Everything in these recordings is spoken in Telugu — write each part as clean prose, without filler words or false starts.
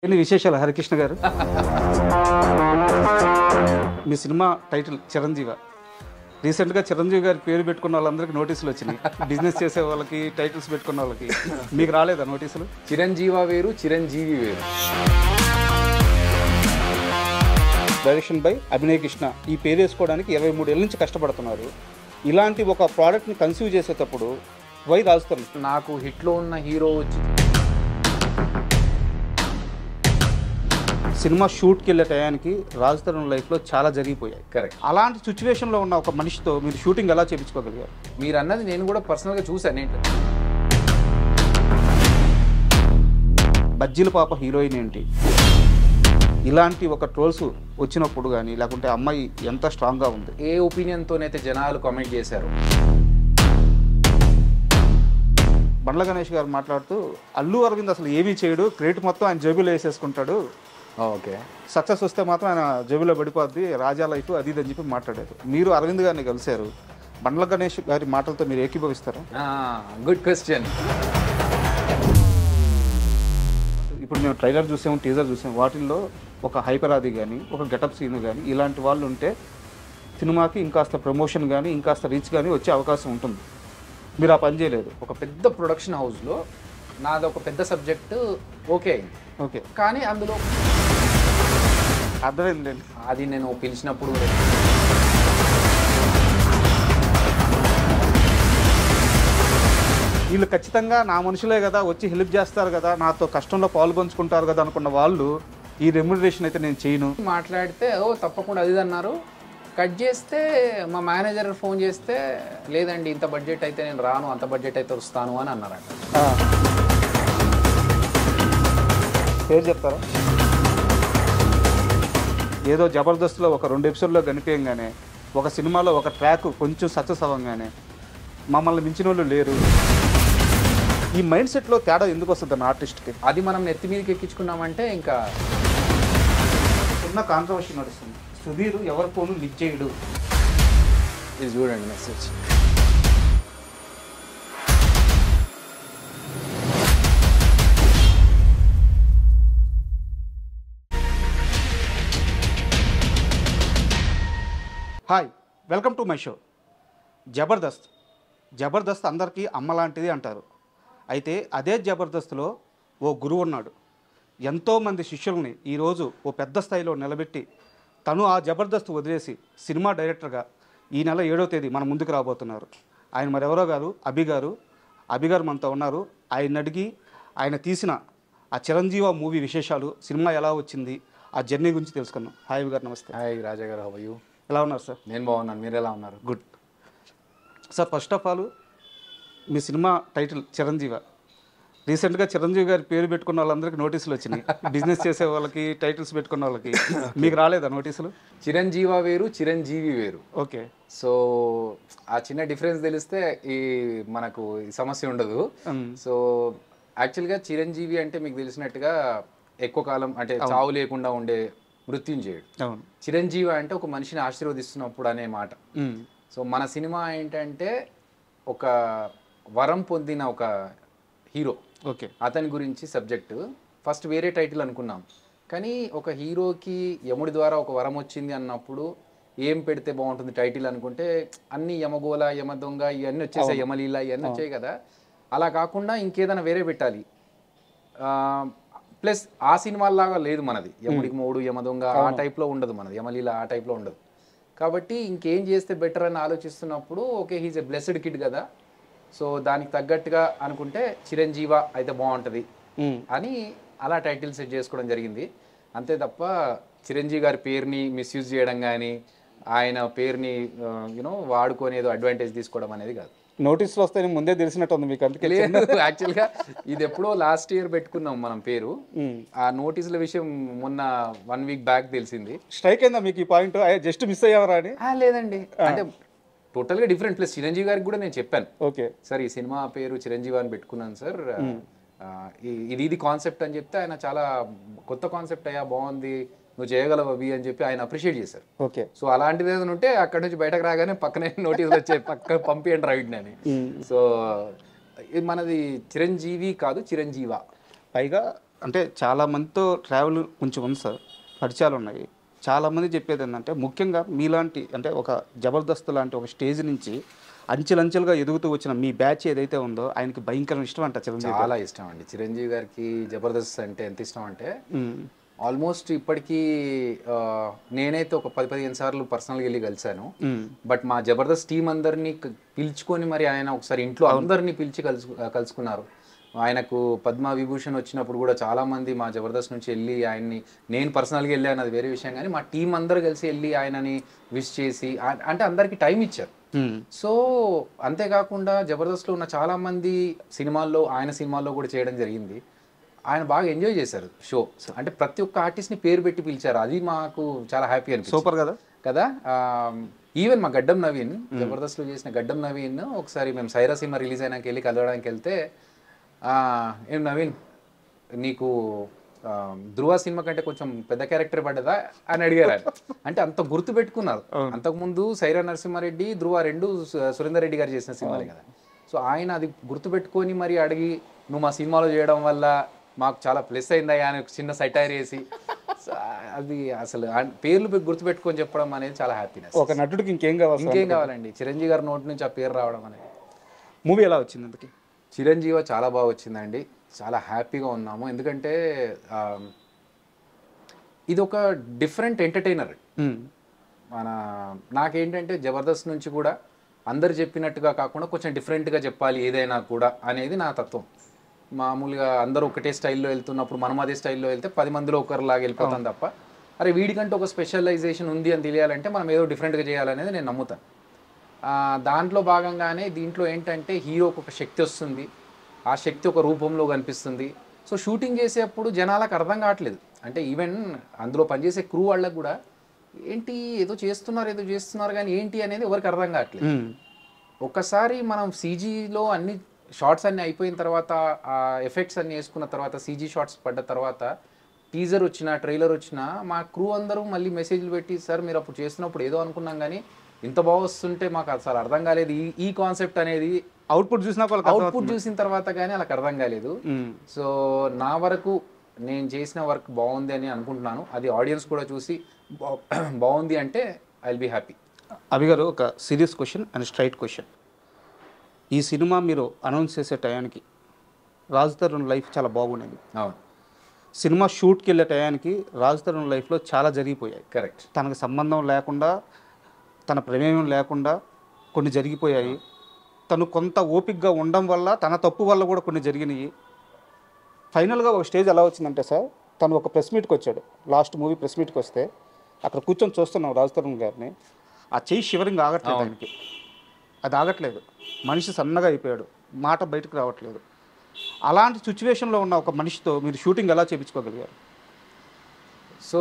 ఎన్ని విశేషాలు హరికృష్ణ గారు? మీ సినిమా టైటిల్ చిరంజీవ. రీసెంట్గా చిరంజీవి గారి పేరు పెట్టుకున్న వాళ్ళందరికీ నోటీసులు వచ్చినాయి. బిజినెస్ చేసే వాళ్ళకి, టైటిల్స్ పెట్టుకున్న వాళ్ళకి. మీకు రాలేదా నోటీసులు? చిరంజీవ వేరు, చిరంజీవి వేరు. Direction by Abhinay Krishna. ఈ పేరు వేసుకోవడానికి 23 ఏళ్ళ నుంచి కష్టపడుతున్నారు. ఇలాంటి ఒక ప్రోడక్ట్ని కన్సీవ్ చేసేటప్పుడు వై రాజుతారు? నాకు హిట్లో ఉన్న హీరో వచ్చి సినిమా షూట్కి వెళ్ళే టయానికి రాజ్ తరుణ్ లైఫ్లో చాలా జరిగిపోయాయి. కరెక్ట్. అలాంటి సిచ్యువేషన్లో ఉన్న ఒక మనిషితో మీరు షూటింగ్ ఎలా చేయించుకోగలిగారు? మీరు అన్నది నేను కూడా పర్సనల్గా చూశాను. ఏంటి బజ్జీల పాప హీరోయిన్ ఏంటి, ఇలాంటి ఒక ట్రోల్స్ వచ్చినప్పుడు కానీ, లేకుంటే అమ్మాయి ఎంత స్ట్రాంగ్గా ఉంది, ఏ ఒపీనియన్తోనైతే జనాలు కామెంట్ చేశారు. బండ్ల గణేష్ గారు మాట్లాడుతూ అల్లు అరవింద్ అసలు ఏమీ చేయడు, క్రెడిట్ మొత్తం ఆయన జేబులో వేసేసుకుంటాడు, ఓకే సక్సెస్ వస్తే మాత్రం ఆయన జేబులో పడిపోద్ది, రాజా లైఫ్ అది ఇది అని చెప్పి మాట్లాడారు. మీరు అరవింద్ గారిని కలిశారు, బండ్ల గణేష్ గారి మాటలతో మీరు ఏకీభవిస్తారా? Good question. ఇప్పుడు మేము ట్రైలర్ చూసాము, టీజర్ చూసాము, వాటిల్లో ఒక హైపరాది కానీ, ఒక గెటప్ సీన్ కానీ, ఇలాంటి వాళ్ళు ఉంటే సినిమాకి ఇంకాస్త ప్రమోషన్ కానీ, ఇంకాస్త రీచ్ కానీ వచ్చే అవకాశం ఉంటుంది. మీరు ఆ పని చేయలేదు. ఒక పెద్ద ప్రొడక్షన్ హౌస్లో నాది ఒక పెద్ద సబ్జెక్టు ఓకే అయింది. ఓకే, కానీ అందులో అర్థమైందండి. అది నేను పిలిచినప్పుడు వీళ్ళు ఖచ్చితంగా నా మనుషులే కదా, వచ్చి హెల్ప్ చేస్తారు కదా, నాతో కష్టంలో పాలు పంచుకుంటారు కదా అనుకున్న వాళ్ళు ఈ రెమ్యునరేషన్ అయితే నేను చేయను మాట్లాడితే తప్పకుండా అది అన్నారు. కట్ చేస్తే మా మేనేజర్ ఫోన్ చేస్తే లేదండి ఇంత బడ్జెట్ అయితే నేను రాను, అంత బడ్జెట్ అయితే వస్తాను అని అన్నారంట. పేరు చెప్తారా? ఏదో జబర్దస్త్లో ఒక 2 ఎపిసోడ్లో కనిపించగానే, ఒక సినిమాలో ఒక ట్రాక్ కొంచెం సక్సెస్ అవ్వగానే మమ్మల్ని మించిన వాళ్ళు లేరు, ఈ మైండ్ సెట్లో తేడా ఎందుకు వస్తుంది అన్న ఆర్టిస్ట్కి? అది మనం నెత్తి మీదకి ఎక్కించుకున్నామంటే ఇంకా చిన్న కాంట్రవర్సీ నడుస్తుంది. సుధీర్ ఎవరి ఫోను లిఫ్ట్ చేయడు. ఇది చూడండి message. Hi, welcome to my show. Jabardasth అందరికీ అమ్మ లాంటిది అంటారు. అయితే అదే జబర్దస్త్లో ఓ గురువు ఉన్నాడు. ఎంతోమంది శిష్యుల్ని ఈరోజు ఓ పెద్ద స్థాయిలో నిలబెట్టి తను ఆ జబర్దస్త్ వదిలేసి సినిమా డైరెక్టర్గా ఈ నెల 7వ తేదీ మన ముందుకు రాబోతున్నారు. ఆయన మరెవరో గారు, అభి గారు మనతో ఉన్నారు. ఆయన అడిగి ఆయన తీసిన ఆ చిరంజీవ మూవీ విశేషాలు, సినిమా ఎలా వచ్చింది, ఆ జర్నీ గురించి తెలుసుకున్నాం. హాయ్ అభి గారు, నమస్తే. హాయ్ రాజా గారు, హౌ ఆర్ యు? ఎలా ఉన్నారు సార్? నేను బాగున్నాను, మీరు ఎలా ఉన్నారు? Good sir. First of all మీ సినిమా టైటిల్ చిరంజీవ. రీసెంట్గా చిరంజీవి గారి పేరు పెట్టుకున్న వాళ్ళందరికీ నోటీసులు వచ్చినాయి. బిజినెస్ చేసే వాళ్ళకి, టైటిల్స్ పెట్టుకున్న వాళ్ళకి. మీకు రాలేదా నోటీసులు? చిరంజీవ వేరు, చిరంజీవి వేరు. ఓకే. సో ఆ చిన్న డిఫరెన్స్ తెలిస్తే ఈ మనకు ఈ సమస్య ఉండదు. సో యాక్చువల్గా చిరంజీవి అంటే మీకు తెలిసినట్టుగా ఎక్కువ కాలం అంటే చావు లేకుండా ఉండే మృత్యుంజయుడు. అవును. చిరంజీవి అంటే ఒక మనిషిని ఆశీర్వదిస్తున్నప్పుడు అనే మాట. సో మన సినిమా ఏంటంటే ఒక వరం పొందిన ఒక హీరో, ఓకే, అతని గురించి సబ్జెక్టు. ఫస్ట్ వేరే టైటిల్ అనుకున్నాం, కానీ ఒక హీరోకి యముడి ద్వారా ఒక వరం వచ్చింది అన్నప్పుడు ఏం పెడితే బాగుంటుంది టైటిల్ అనుకుంటే అన్ని యమగోళ, యమదొంగ ఇవన్నీ వచ్చేసాయి, యమలీల ఇవన్నీ వచ్చాయి కదా. అలా కాకుండా ఇంకేదైనా వేరే పెట్టాలి. ప్లస్ ఆ సినిమాలాగా లేదు మనది. యముడికి మూడు, యమదొంగ ఆ టైప్లో ఉండదు మనది, యమలీల ఆ టైప్లో ఉండదు. కాబట్టి ఇంకేం చేస్తే బెటర్ అని ఆలోచిస్తున్నప్పుడు okay, he's a blessed kid కదా, సో దానికి తగ్గట్టుగా అనుకుంటే చిరంజీవ అయితే బాగుంటుంది అని అలా టైటిల్ సెట్ చేసుకోవడం జరిగింది. అంతే తప్ప చిరంజీవి గారి పేరుని మిస్యూజ్ చేయడం కానీ, ఆయన పేరుని వాడుకొని ఏదో అడ్వాంటేజ్ తీసుకోవడం అనేది కాదు. నోటీసులు వస్తాయని ముందే తెలిసినట్టు ఉంది మీకు? అందుకే లేదు, యాక్చువల్గా ఇది ఎప్పుడో లాస్ట్ ఇయర్ పెట్టుకున్నాం మనం పేరు. ఆ నోటీసుల విషయం మొన్న 1 వీక్ బ్యాక్ తెలిసింది. స్ట్రైక్ అయిందా మీకు ఈ పాయింట్? జస్ట్ మిస్ అయ్యావరా అని? లేదండి, అంటే టోటల్గా డిఫరెంట్. ప్లస్ చిరంజీవి గారికి కూడా నేను చెప్పాను, ఓకే సార్ ఈ సినిమా పేరు చిరంజీవి అని పెట్టుకున్నాను సార్, ఇది కాన్సెప్ట్ అని చెప్తే ఆయన చాలా కొత్త కాన్సెప్ట్ అయ్యా, బాగుంది, నువ్వు చేయగలవు అవి అని చెప్పి ఆయన అప్రిషియేట్ చేశారు. ఓకే. సో అలాంటిది ఏదైనా ఉంటే అక్కడ నుంచి బయటకు రాగానే పక్కనే నోటీసులు వచ్చే పక్క పంపియండి రైట్ అని. సో ఇది మనది చిరంజీవి కాదు, చిరంజీవ. పైగా అంటే చాలామందితో ట్రావెల్ కొంచెం ఉంది సార్, పరిచయాలు ఉన్నాయి. చాలామంది చెప్పేది ఏంటంటే ముఖ్యంగా మీలాంటి అంటే ఒక జబర్దస్త్ లాంటి ఒక స్టేజ్ నుంచి అంచెలంచెలుగా ఎదుగుతూ వచ్చిన మీ బ్యాచ్ ఏదైతే ఉందో ఆయనకి భయంకరం ఇష్టం అంట చిరంజీవి గారు. చాలా ఇష్టం అండి చిరంజీవి గారికి. జబర్దస్త్ అంటే ఎంత ఇష్టం అంటే ఉమ్, ఆల్మోస్ట్ ఇప్పటికీ నేనైతే ఒక 10-15 సార్లు పర్సనల్గా వెళ్ళి కలిశాను. ఉమ్, బట్ మా జబర్దస్త్ టీం అందరినీ పిలుచుకొని మరి ఆయన ఒకసారి ఇంట్లో అందరినీ పిలిచి కలుసుకున్నారు. ఆయనకు పద్మ విభూషణ్ వచ్చినప్పుడు కూడా చాలా మంది మా జబర్దస్త్ నుంచి వెళ్ళి ఆయన్ని, నేను పర్సనల్గా వెళ్ళాను అది వేరే విషయం, కానీ మా టీం అందరూ కలిసి వెళ్ళి ఆయనని విష్ చేసి అంటే అందరికీ టైం ఇచ్చారు. ఉమ్, సో అంతేకాకుండా జబర్దస్త్లో ఉన్న చాలా మంది సినిమాల్లో, ఆయన సినిమాల్లో కూడా చేయడం జరిగింది. ఆయన బాగా ఎంజాయ్ చేశారు షో. అంటే ప్రతి ఒక్క ఆర్టిస్ట్ని పేరు పెట్టి పిలిచారు, అది మాకు చాలా హ్యాపీ అనిపించింది. సూపర్ కదా కదా. ఈవెన్ మా గడ్డం నవీన్, జబర్దస్త్లో చేసిన గడ్డం నవీన్ ఒకసారి మేము సైరా సినిమా రిలీజ్ అయినాక వెళ్ళి కలవడానికి వెళ్తే, ఏం నవీన్ నీకు ధృవ సినిమా కంటే కొంచెం పెద్ద క్యారెక్టర్ పడ్డదా అని అడిగారు ఆయన. అంటే అంత గుర్తు పెట్టుకున్నారు. అంతకుముందు సైరా నరసింహారెడ్డి, ధృవ రెండు సురేందర్ రెడ్డి గారు చేసిన సినిమాలే కదా. సో ఆయన అది గుర్తుపెట్టుకొని మరి అడిగి, నువ్వు మా సినిమాలో చేయడం వల్ల మాకు చాలా ప్లస్ అయిందా అని చిన్న సెటైర్ వేసి, అది అసలు పేర్లు గుర్తుపెట్టుకొని చెప్పడం అనేది చాలా హ్యాపీనెస్. ఒక నటుడికి ఇంకేం కావాలి, ఇంకేం కావాలండి. చిరంజీవి గారి నోటి నుంచి ఆ పేరు రావడం అనేది. మూవీ ఎలా వచ్చింది అందుకే? చిరంజీవి చాలా బాగా వచ్చిందండి, చాలా హ్యాపీగా ఉన్నాము. ఎందుకంటే ఇది ఒక డిఫరెంట్ ఎంటర్టైనర్. నాకేంటంటే జబర్దస్త్ నుంచి కూడా అందరు చెప్పినట్టుగా కాకుండా కొంచెం డిఫరెంట్గా చెప్పాలి ఏదైనా కూడా అనేది నా తత్వం. మామూలుగా అందరూ ఒకటే స్టైల్లో వెళ్తున్నప్పుడు మనం అదే స్టైల్లో వెళ్తే 10 మందిలో ఒకరిలాగా వెళ్ళిపోతాం తప్ప, అరే వీడికంటే ఒక స్పెషలైజేషన్ ఉంది అని తెలియాలంటే మనం ఏదో డిఫరెంట్గా చేయాలనేది నేను నమ్ముతాను. దాంట్లో భాగంగానే దీంట్లో ఏంటంటే హీరోకి ఒక శక్తి వస్తుంది, ఆ శక్తి ఒక రూపంలో కనిపిస్తుంది. సో షూటింగ్ చేసేటప్పుడు జనాలకు అర్థం కావట్లేదు. అంటే ఈవెన్ అందులో పనిచేసే క్రూ వాళ్ళకు కూడా ఏంటి ఏదో చేస్తున్నారు కానీ ఏంటి అనేది ఎవరికి అర్థం కావట్లేదు. ఒక్కసారి మనం సీజీలో అన్ని షార్ట్స్ అన్నీ అయిపోయిన తర్వాత, ఆ ఎఫెక్ట్స్ అన్నీ వేసుకున్న తర్వాత, సీజీ షార్ట్స్ పడ్డ తర్వాత, టీజర్ వచ్చినా ట్రైలర్ వచ్చినా మా క్రూ అందరూ మళ్ళీ మెసేజ్లు పెట్టి, సార్ మీరు అప్పుడు చేస్తున్నప్పుడు ఏదో అనుకున్నాం కానీ ఇంత బాగా వస్తుంటే మాకు అసలు అర్థం కాలేదు, ఈ కాన్సెప్ట్ అనేది అవుట్పుట్ చూసిన తర్వాత కానీ వాళ్ళకి అర్థం కాలేదు. సో నా వరకు నేను చేసిన వర్క్ బాగుంది అని అనుకుంటున్నాను. అది ఆడియన్స్ కూడా చూసి బాగుంది అంటే ఐ విల్ బీ హ్యాపీ. అభి గారు, ఒక serious question and straight question. ఈ సినిమా మీరు అనౌన్స్ చేసే టయానికి రాజ్ తరుణ్ లైఫ్ చాలా బాగుండేది. అవును. సినిమా షూట్కి వెళ్ళే టయానికి రాజ్ తరుణ్ లైఫ్లో చాలా జరిగిపోయాయి. కరెక్ట్. తనకు సంబంధం లేకుండా, తన ప్రమేయం లేకుండా కొన్ని జరిగిపోయాయి. తను కొంత ఓపికగా ఉండడం వల్ల, తన తప్పు వల్ల కూడా కొన్ని జరిగినాయి. ఫైనల్గా ఒక స్టేజ్ ఎలా వచ్చిందంటే సార్, తను ఒక ప్రెస్ మీట్కి వచ్చాడు, లాస్ట్ మూవీ ప్రెస్ మీట్కి వస్తే అక్కడ కూర్చొని చూస్తున్నాం రాజ్ తరుణ్ గారిని. ఆ చెయ్యి షివరింగ్ ఆగట్లేదు ఆయనకి, అది ఆగట్లేదు. మనిషి సన్నగా అయిపోయాడు, మాట బయటకు రావట్లేదు. అలాంటి సిచ్యువేషన్లో ఉన్న ఒక మనిషితో మీరు షూటింగ్ ఎలా చేయించుకోగలిగారు? So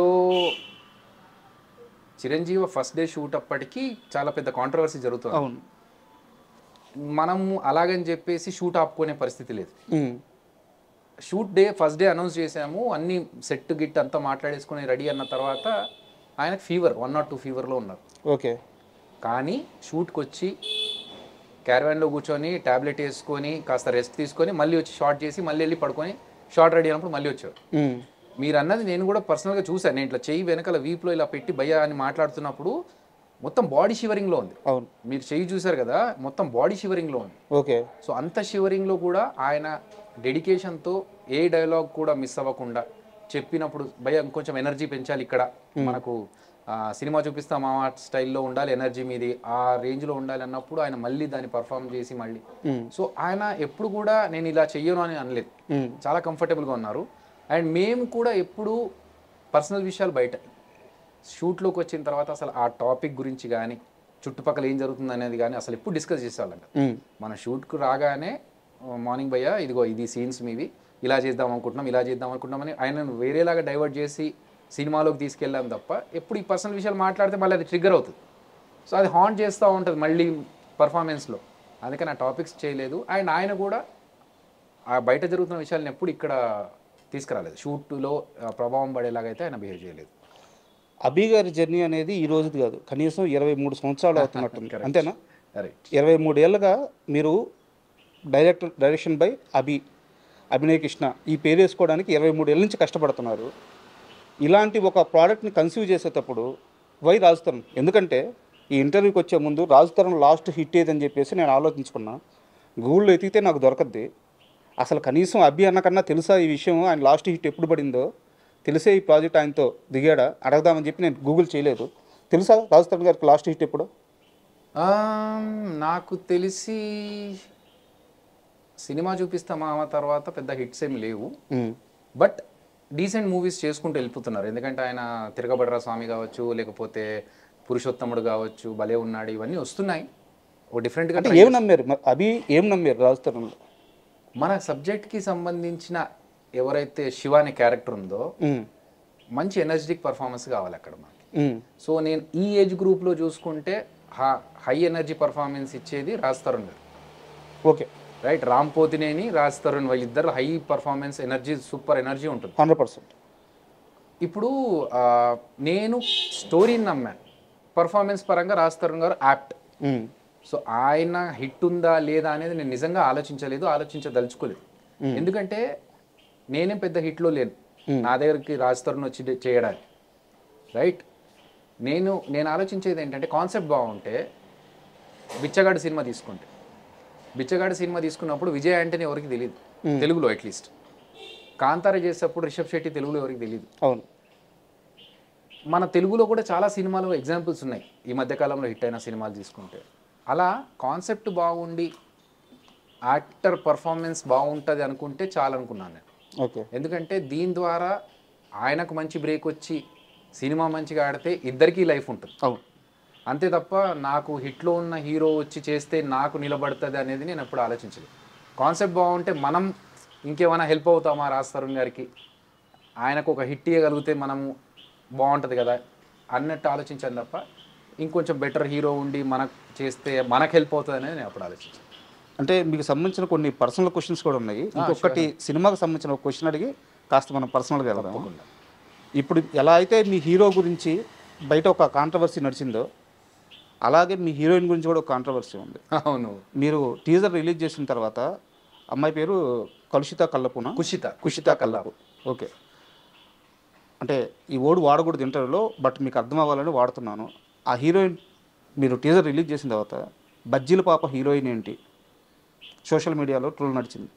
Chiranjeevi first day shoot అప్పటికి చాలా పెద్ద కాంట్రవర్సీ జరుగుతుంది. అవును. మనం అలాగని చెప్పేసి షూట్ ఆపుకునే పరిస్థితి లేదు. Shoot day first day announce చేసాము, అన్ని సెట్ గిట్ అంతా మాట్లాడేసుకుని రెడీ అన్న తర్వాత ఆయనకు ఫీవర్ 1 or 2 ఫీవర్లో ఉన్నారు. ఓకే. కానీ షూట్కి వచ్చి క్యారవాన్లో కూర్చొని ట్యాబ్లెట్ వేసుకొని కాస్త రెస్ట్ తీసుకొని మళ్ళీ వచ్చి షార్ట్ చేసి మళ్ళీ వెళ్ళి పడుకొని షార్ట్ రెడీ అయినప్పుడు మళ్ళీ వచ్చారు. మీరు అన్నది నేను కూడా పర్సనల్గా చూసాను. నేను ఇట్లా చెయ్యి వెనకాల వీప్లో ఇలా పెట్టి భయ్యా అని మాట్లాడుతున్నప్పుడు మొత్తం బాడీ షివరింగ్లో ఉంది. అవును. మీరు చెయ్యి చూసారు కదా, మొత్తం బాడీ షివరింగ్లో ఉంది. ఓకే. సో అంత షివరింగ్లో కూడా ఆయన డెడికేషన్తో ఏ డైలాగ్ కూడా మిస్ అవ్వకుండా చెప్పినప్పుడు భయ్యా ఇంకొంచెం ఎనర్జీ పెంచాలి, ఇక్కడ మనకు సినిమా చూపిస్తాం ఆ స్టైల్లో ఉండాలి, ఎనర్జీ మీది ఆ రేంజ్లో ఉండాలి అన్నప్పుడు ఆయన మళ్ళీ దాన్ని పర్ఫామ్ చేసి మళ్ళీ. సో ఆయన ఎప్పుడు కూడా నేను ఇలా చెయ్యను అని అనలేదు, చాలా కంఫర్టబుల్గా ఉన్నారు. అండ్ మేము కూడా ఎప్పుడు పర్సనల్ విషయాలు బయట షూట్లోకి వచ్చిన తర్వాత అసలు ఆ టాపిక్ గురించి కానీ చుట్టుపక్కల ఏం జరుగుతుంది అనేది కానీ అసలు ఎప్పుడు డిస్కస్ చేసేవాళ్ళంట. మన షూట్కు రాగానే మార్నింగ్ భయ్యా ఇదిగో ఇది సీన్స్ మీవి, ఇలా చేద్దాం అనుకుంటున్నామని ఆయన వేరేలాగా డైవర్ట్ చేసి సినిమాలోకి తీసుకెళ్ళాం తప్ప ఎప్పుడు ఈ పర్సనల్ విషయాలు మాట్లాడితే మళ్ళీ అది ట్రిగ్గర్ అవుతుంది. సో అది హాంట్ చేస్తూ ఉంటుంది మళ్ళీ పర్ఫార్మెన్స్లో. అందుకని ఆ టాపిక్స్ చేయలేదు. అండ్ ఆయన కూడా ఆ బయట జరుగుతున్న విషయాలను ఎప్పుడు ఇక్కడ తీసుకురాలేదు, షూట్లో ప్రభావం పడేలాగైతే ఆయన బిహేవ్ చేయలేదు. అభి గారి జర్నీ అనేది ఈ రోజుది కాదు, కనీసం 23 సంవత్సరాలు అవుతున్నట్టుంది, అంతేనా? రైట్. 23 ఏళ్ళుగా మీరు డైరెక్షన్ బై అభి అభినయ్ కృష్ణ ఈ పేరు వేసుకోవడానికి 23 ఏళ్ళ నుంచి కష్టపడుతున్నారు. ఇలాంటి ఒక ప్రోడక్ట్ని కన్సీవ్ చేసేటప్పుడు వై రాజ్ తరుణ్? ఎందుకంటే ఈ ఇంటర్వ్యూకి వచ్చే ముందు రాజ్ తరుణ్ లాస్ట్ హిట్ ఏదని చెప్పేసి నేను ఆలోచించుకున్నా. గూగుల్లో ఎతికితే నాకు దొరకద్ది. అసలు కనీసం అభి అన్నకన్నా తెలుసా ఈ విషయం, ఆయన లాస్ట్ హిట్ ఎప్పుడు పడిందో తెలిసే ఈ ప్రాజెక్ట్ ఆయనతో దిగాడా అడగదామని చెప్పి నేను గూగుల్ చేయలేదు. తెలుసా రాజ్ తరుణ్ గారికి లాస్ట్ హిట్ ఎప్పుడు? నాకు తెలిసి సినిమా చూపిస్తా మామ తర్వాత పెద్ద హిట్స్ ఏమి లేవు, బట్ డీసెంట్ మూవీస్ చేసుకుంటూ వెళ్ళిపోతున్నారు. ఎందుకంటే ఆయన తిరగబడరా స్వామి కావచ్చు, లేకపోతే పురుషోత్తముడు కావచ్చు, భలే ఉన్నాడు, ఇవన్నీ వస్తున్నాయి. ఓ డిఫరెంట్గా అంటే ఏం నమ్మారు అభి, ఏం నమ్మారు రాజ్ తరుణ్లో? మన సబ్జెక్ట్కి సంబంధించిన ఎవరైతే శివ అనే క్యారెక్టర్ ఉందో మంచి ఎనర్జెటిక్ పర్ఫార్మెన్స్ కావాలి అక్కడ మనకి. సో నేను ఈ ఏజ్ గ్రూప్లో చూసుకుంటే హై ఎనర్జీ పర్ఫార్మెన్స్ ఇచ్చేది రాజ్ తరుణ్ గారు. ఓకే రైట్, రామ్ పోతినేని రాజ్ తరుణ్ వాళ్ళిద్దరు high performance energy, super energy ఉంటుంది 100%. ఇప్పుడు నేను స్టోరీని నమ్మాను, పర్ఫార్మెన్స్ పరంగా రాజ్ తరుణ్ గారు యాప్ట్. సో ఆయన హిట్ ఉందా లేదా అనేది నేను నిజంగా ఆలోచించలేదు, ఆలోచించదలుచుకోలేదు. ఎందుకంటే నేనేం పెద్ద హిట్లో లేను, నా దగ్గరికి రాజ్ తరుణ్ వచ్చి చేయడానికి. రైట్, నేను ఆలోచించేది ఏంటంటే కాన్సెప్ట్ బాగుంటే. బిచ్చగాడు సినిమా తీసుకుంటే, బిచ్చగాడు సినిమా తీసుకున్నప్పుడు విజయ్ యాంటనీ ఎవరికి తెలియదు తెలుగులో, అట్లీస్ట్. కాంతార చేసేటప్పుడు రిషబ్ శెట్టి తెలుగులో ఎవరికి తెలియదు. అవును, మన తెలుగులో కూడా చాలా సినిమాలు ఎగ్జాంపుల్స్ ఉన్నాయి ఈ మధ్యకాలంలో హిట్ అయిన సినిమాలు తీసుకుంటే. అలా కాన్సెప్ట్ బాగుండి యాక్టర్ పర్ఫార్మెన్స్ బాగుంటుంది అనుకుంటే చాలు అనుకున్నాను నేను. ఓకే, ఎందుకంటే దీని ద్వారా ఆయనకు మంచి బ్రేక్ వచ్చి సినిమా మంచిగా ఆడితే ఇద్దరికీ లైఫ్ ఉంటుంది. అవును, అంతే తప్ప నాకు హిట్లో ఉన్న హీరో వచ్చి చేస్తే నాకు నిలబడుతుంది అనేది నేను ఎప్పుడు ఆలోచించలేదు. కాన్సెప్ట్ బాగుంటే మనం ఇంకేమైనా హెల్ప్ అవుతామా రాజ్ తరుణ్ గారికి, ఆయనకు ఒక హిట్ ఇవ్వగలిగితే మనము బాగుంటుంది కదా అన్నట్టు ఆలోచించాను తప్ప ఇంకొంచెం బెటర్ హీరో ఉండి మనకు చేస్తే మనకు హెల్ప్ అవుతుంది అనేది నేను అప్పుడు ఆలోచించాను. అంటే మీకు సంబంధించిన కొన్ని పర్సనల్ క్వశ్చన్స్ కూడా ఉన్నాయి. ఇంకొకటి సినిమాకి సంబంధించిన ఒక క్వశ్చన్ అడిగి కాస్త మనం పర్సనల్గా వెళ్దాం. ఇప్పుడు ఎలా అయితే మీ హీరో గురించి బయట ఒక కాంట్రవర్సీ నడిచిందో, అలాగే మీ హీరోయిన్ గురించి కూడా ఒక కాంట్రవర్సీ ఉంది. అవును, మీరు టీజర్ రిలీజ్ చేసిన తర్వాత అమ్మాయి పేరు కుషిత కల్లాపు. ఓకే, అంటే ఈ వర్డ్ వాడకూడదు ఇంటర్వ్యూలో, బట్ మీకు అర్థం అవ్వాలని వాడుతున్నాను. ఆ హీరోయిన్ మీరు టీజర్ రిలీజ్ చేసిన తర్వాత బజ్జీల పాప హీరోయిన్ ఏంటి సోషల్ మీడియాలో ట్రోల్ నడిచింది.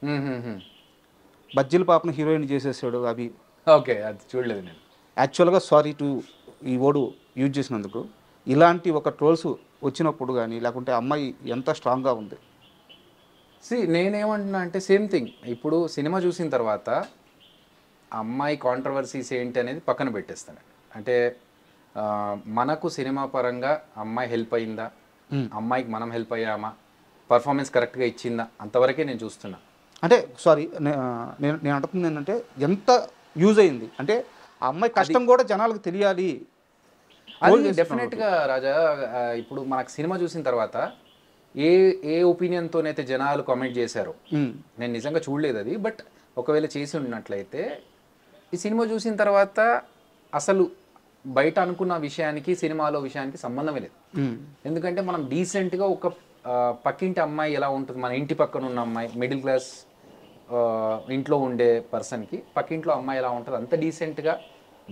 బజ్జీల పాపను హీరోయిన్ చేసేసాడు అభి. ఓకే, అది చూడలేదు నేను. యాక్చువల్గా సారీ టు ఈ వర్డ్ యూజ్ చేసినందుకు. ఇలాంటి ఒక ట్రోల్స్ వచ్చినప్పుడు కానీ లేకుంటే అమ్మాయి ఎంత స్ట్రాంగ్గా ఉంది? నేనేమంటున్నా అంటే సేమ్ థింగ్. ఇప్పుడు సినిమా చూసిన తర్వాత అమ్మాయి కాంట్రవర్సీస్ ఏంటి అనేది పక్కన పెట్టేస్తాను. అంటే మనకు సినిమా పరంగా అమ్మాయి హెల్ప్ అయిందా, అమ్మాయికి మనం హెల్ప్ అయ్యామా, పర్ఫార్మెన్స్ కరెక్ట్గా ఇచ్చిందా, అంతవరకే నేను చూస్తున్నా. అంటే సారీ, నేను అంటుంది ఏంటంటే ఎంత యూజ్ అయింది అంటే ఆ అమ్మాయి కష్టం కూడా జనాలకు తెలియాలి. అది డెఫినెట్గా రాజా. ఇప్పుడు మనకు సినిమా చూసిన తర్వాత ఏ ఒపీనియన్తోనైతే జనాలు కామెంట్ చేశారో, నేను నిజంగా చూడలేదు అది, బట్ ఒకవేళ చేసి ఉన్నట్లయితే ఈ సినిమా చూసిన తర్వాత అసలు బయట అనుకున్న విషయానికి సినిమాలో విషయానికి సంబంధమే లేదు. ఎందుకంటే మనం డీసెంట్గా ఒక పక్కింటి అమ్మాయి ఎలా ఉంటుంది, మన ఇంటి పక్కన ఉన్న అమ్మాయి, మిడిల్ క్లాస్ ఇంట్లో ఉండే పర్సన్కి పక్కింట్లో అమ్మాయి ఎలా ఉంటుంది అంత డీసెంట్గా,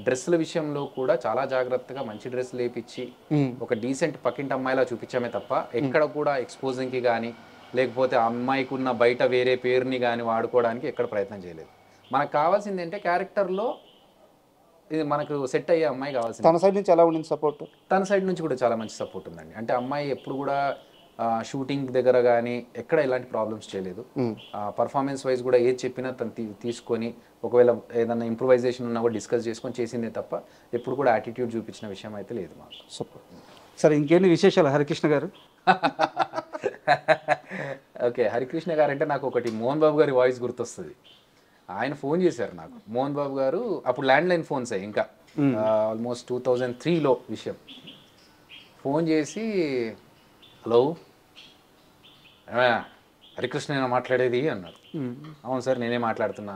డ్రెస్సుల విషయంలో కూడా చాలా జాగ్రత్తగా మంచి డ్రెస్సులు వేయించి ఒక డీసెంట్ పక్కింటి అమ్మాయిలా చూపించామే తప్ప ఎక్కడ కూడా ఎక్స్పోజింగ్కి కానీ లేకపోతే ఆ అమ్మాయికి ఉన్న బయట వేరే పేరుని కానీ వాడుకోవడానికి ఎక్కడ ప్రయత్నం చేయలేదు. మనకు కావాల్సింది ఏంటంటే క్యారెక్టర్లో ఇది మనకు సెట్ అయ్యే అమ్మాయి కావాల్సింది. తన సైడ్ నుంచి ఎలా ఉండింది సపోర్ట్? తన సైడ్ నుంచి కూడా చాలా మంచి సపోర్ట్ ఉందండి. అంటే అమ్మాయి ఎప్పుడు కూడా షూటింగ్ దగ్గర కానీ ఎక్కడ ఎలాంటి ప్రాబ్లమ్స్ చేయలేదు. పర్ఫార్మెన్స్ వైజ్ కూడా ఏది చెప్పినా తను తీసుకొని ఒకవేళ ఏదైనా ఇంప్రూవైజేషన్ ఉన్నా కూడా డిస్కస్ చేసుకొని చేసిందే తప్ప ఎప్పుడు కూడా యాటిట్యూడ్ చూపించిన విషయం అయితే లేదు మాకు. సూపర్. సరే, ఇంకేంటి విశేషాలు హరికృష్ణ గారు? ఓకే, హరికృష్ణ గారు అంటే నాకు ఒకటి మోహన్ బాబు గారి వాయిస్ గుర్తొస్తుంది. ఆయన ఫోన్ చేశారు నాకు, మోహన్ బాబు గారు. అప్పుడు ల్యాండ్లైన్ ఫోన్స్ ఇంకా ఆల్మోస్ట్ 2003లో విషయం. ఫోన్ చేసి, హలో హరికృష్ణ నేను మాట్లాడేది అన్నారు. అవును సార్ నేనే మాట్లాడుతున్నా.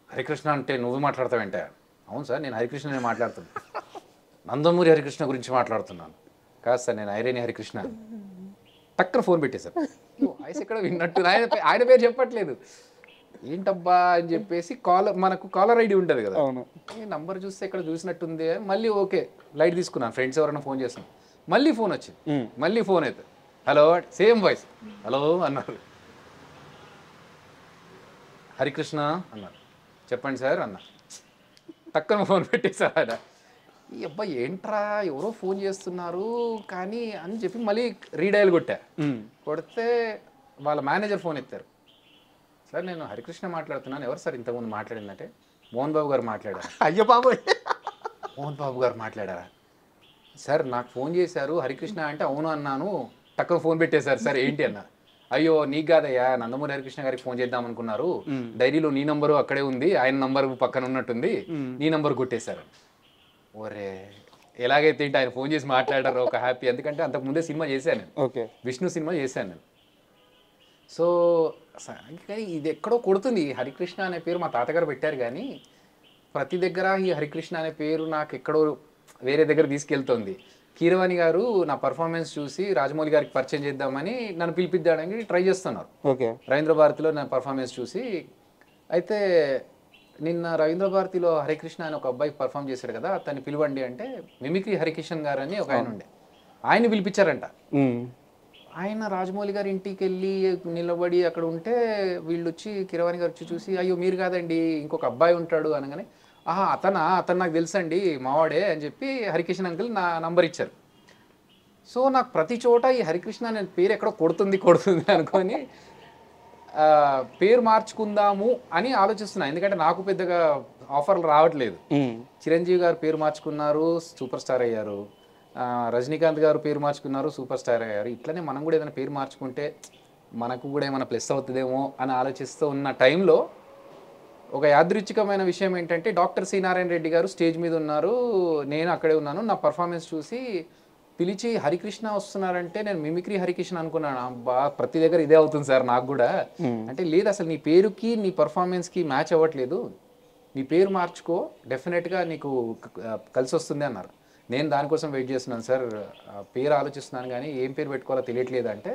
హరికృష్ణ అంటే నువ్వు మాట్లాడతావేంటే? అవును సార్ నేను హరికృష్ణ నేను మాట్లాడుతున్నా. నందమూరి హరికృష్ణ గురించి మాట్లాడుతున్నాను. కాదు సార్ నేను ఐరేని హరికృష్ణ. టక్కన ఫోన్ పెట్టేశారు. వాయిస్ ఎక్కడ విన్నట్టు, ఆయన పేరు చెప్పట్లేదు. ఏంటబ్బా అని చెప్పేసి మనకు కాలర్ ఐడి ఉంటుంది కదా, ఈ నంబర్ చూస్తే ఎక్కడ చూసినట్టుంది. మళ్ళీ ఓకే లైట్ తీసుకున్నాను, ఫ్రెండ్స్ ఎవరైనా ఫోన్ చేస్తాను. మళ్ళీ ఫోన్ వచ్చింది, మళ్ళీ ఫోన్ అయితే హలో సేమ్ వాయిస్, హలో అన్నారు. హరికృష్ణ అన్నారు. చెప్పండి సార్ అన్న. టక్కన ఫోన్ పెట్టేశారు ఆయన. ఈ అబ్బాయి ఏంట్రా ఎవరో ఫోన్ చేస్తున్నారు కానీ అని చెప్పి మళ్ళీ రీడయల్ కొట్టా. కొడితే వాళ్ళ మేనేజర్ ఫోన్ ఎత్తారు. సార్ నేను హరికృష్ణ మాట్లాడుతున్నాను. ఎవరు సార్ ఇంతకుముందు మాట్లాడిందంటే మోహన్ బాబు గారు మాట్లాడారు. అయ్యో బాబోయ్, మోహన్ బాబు గారు మాట్లాడారా సార్? నాకు ఫోన్ చేశారు హరికృష్ణ అంటే అవును అన్నాను, టక్కన ఫోన్ పెట్టేశారు సార్. ఏంటి అన్న. అయ్యో నీకు కాదయ్యా, నందమూరి హరికృష్ణ గారికి ఫోన్ చేద్దాం అనుకున్నారు, డైరీలో నీ నంబరు అక్కడే ఉంది, ఆయన నంబర్ పక్కన ఉన్నట్టుంది, నీ నంబర్ కొట్టేశారు. ఓరే ఎలాగైతే ఏంటి ఆయన ఫోన్ చేసి మాట్లాడారు ఒక హ్యాపీ. ఎందుకంటే అంతకు ముందే సినిమా చేశాను నేను, విష్ణు సినిమా చేశాను నేను. సో కానీ ఇది ఎక్కడో కొడుతుంది. హరికృష్ణ అనే పేరు మా తాతగారు పెట్టారు కానీ ప్రతి దగ్గర ఈ హరికృష్ణ అనే పేరు నాకు ఎక్కడో వేరే దగ్గర తీసుకెళ్తుంది. కీరవాణి గారు నా పర్ఫార్మెన్స్ చూసి రాజమౌళి గారికి పరిచయం చేద్దామని నన్ను పిలిపిద్దానికి ట్రై చేస్తున్నారు రవీంద్ర భారతిలో నా పర్ఫార్మెన్స్ చూసి. అయితే నిన్న రవీంద్ర భారతిలో హరికృష్ణ అని ఒక అబ్బాయి పర్ఫామ్ చేశాడు కదా, అతన్ని పిలవండి అంటే మిమిక్రీ హరికిషన్ గారు అని ఒక ఆయన ఉండే, ఆయన పిలిపించారంట. ఆయన రాజమౌళి గారి ఇంటికి వెళ్ళి నిలబడి అక్కడ ఉంటే వీళ్ళు వచ్చి కీరవాణి గారు వచ్చి చూసి అయ్యో మీరు కాదండి ఇంకొక అబ్బాయి ఉంటాడు అనగానే అతను నాకు తెలుసండి మావాడే అని చెప్పి హరికృష్ణ అంకుల్ నా నంబర్ ఇచ్చారు. సో నాకు ప్రతి చోట ఈ హరికృష్ణ అనే పేరు ఎక్కడో కొడుతుంది అనుకొని పేరు మార్చుకుందాము అని ఆలోచిస్తున్నా. ఎందుకంటే నాకు పెద్దగా ఆఫర్లు రావట్లేదు. చిరంజీవి గారు పేరు మార్చుకున్నారు, సూపర్ స్టార్ అయ్యారు. రజనీకాంత్ గారు పేరు మార్చుకున్నారు, సూపర్ స్టార్ అయ్యారు. ఇట్లనే మనం కూడా ఏదైనా పేరు మార్చుకుంటే మనకు కూడా ఏమైనా ప్లస్ అవుతుందేమో అని ఆలోచిస్తూ ఉన్న టైంలో ఒక యాదృచ్ఛికమైన విషయం ఏంటంటే డాక్టర్ సి నారాయణ రెడ్డి గారు స్టేజ్ మీద ఉన్నారు, నేను అక్కడే ఉన్నాను. నా పర్ఫార్మెన్స్ చూసి పిలిచి హరికృష్ణ వస్తున్నారంటే నేను మిమిక్రీ హరికృష్ణ అనుకున్నాను. అబ్బా ప్రతి దగ్గర ఇదే అవుతుంది సార్ నాకు కూడా అంటే, లేదు అసలు నీ పేరుకి నీ పర్ఫార్మెన్స్కి మ్యాచ్ అవ్వట్లేదు, నీ పేరు మార్చుకో డెఫినెట్గా నీకు కలిసి వస్తుంది అన్నారు. నేను దానికోసం వెయిట్ చేస్తున్నాను సార్, పేరు ఆలోచిస్తున్నాను కానీ ఏం పేరు పెట్టుకోవాలో తెలియట్లేదు అంటే,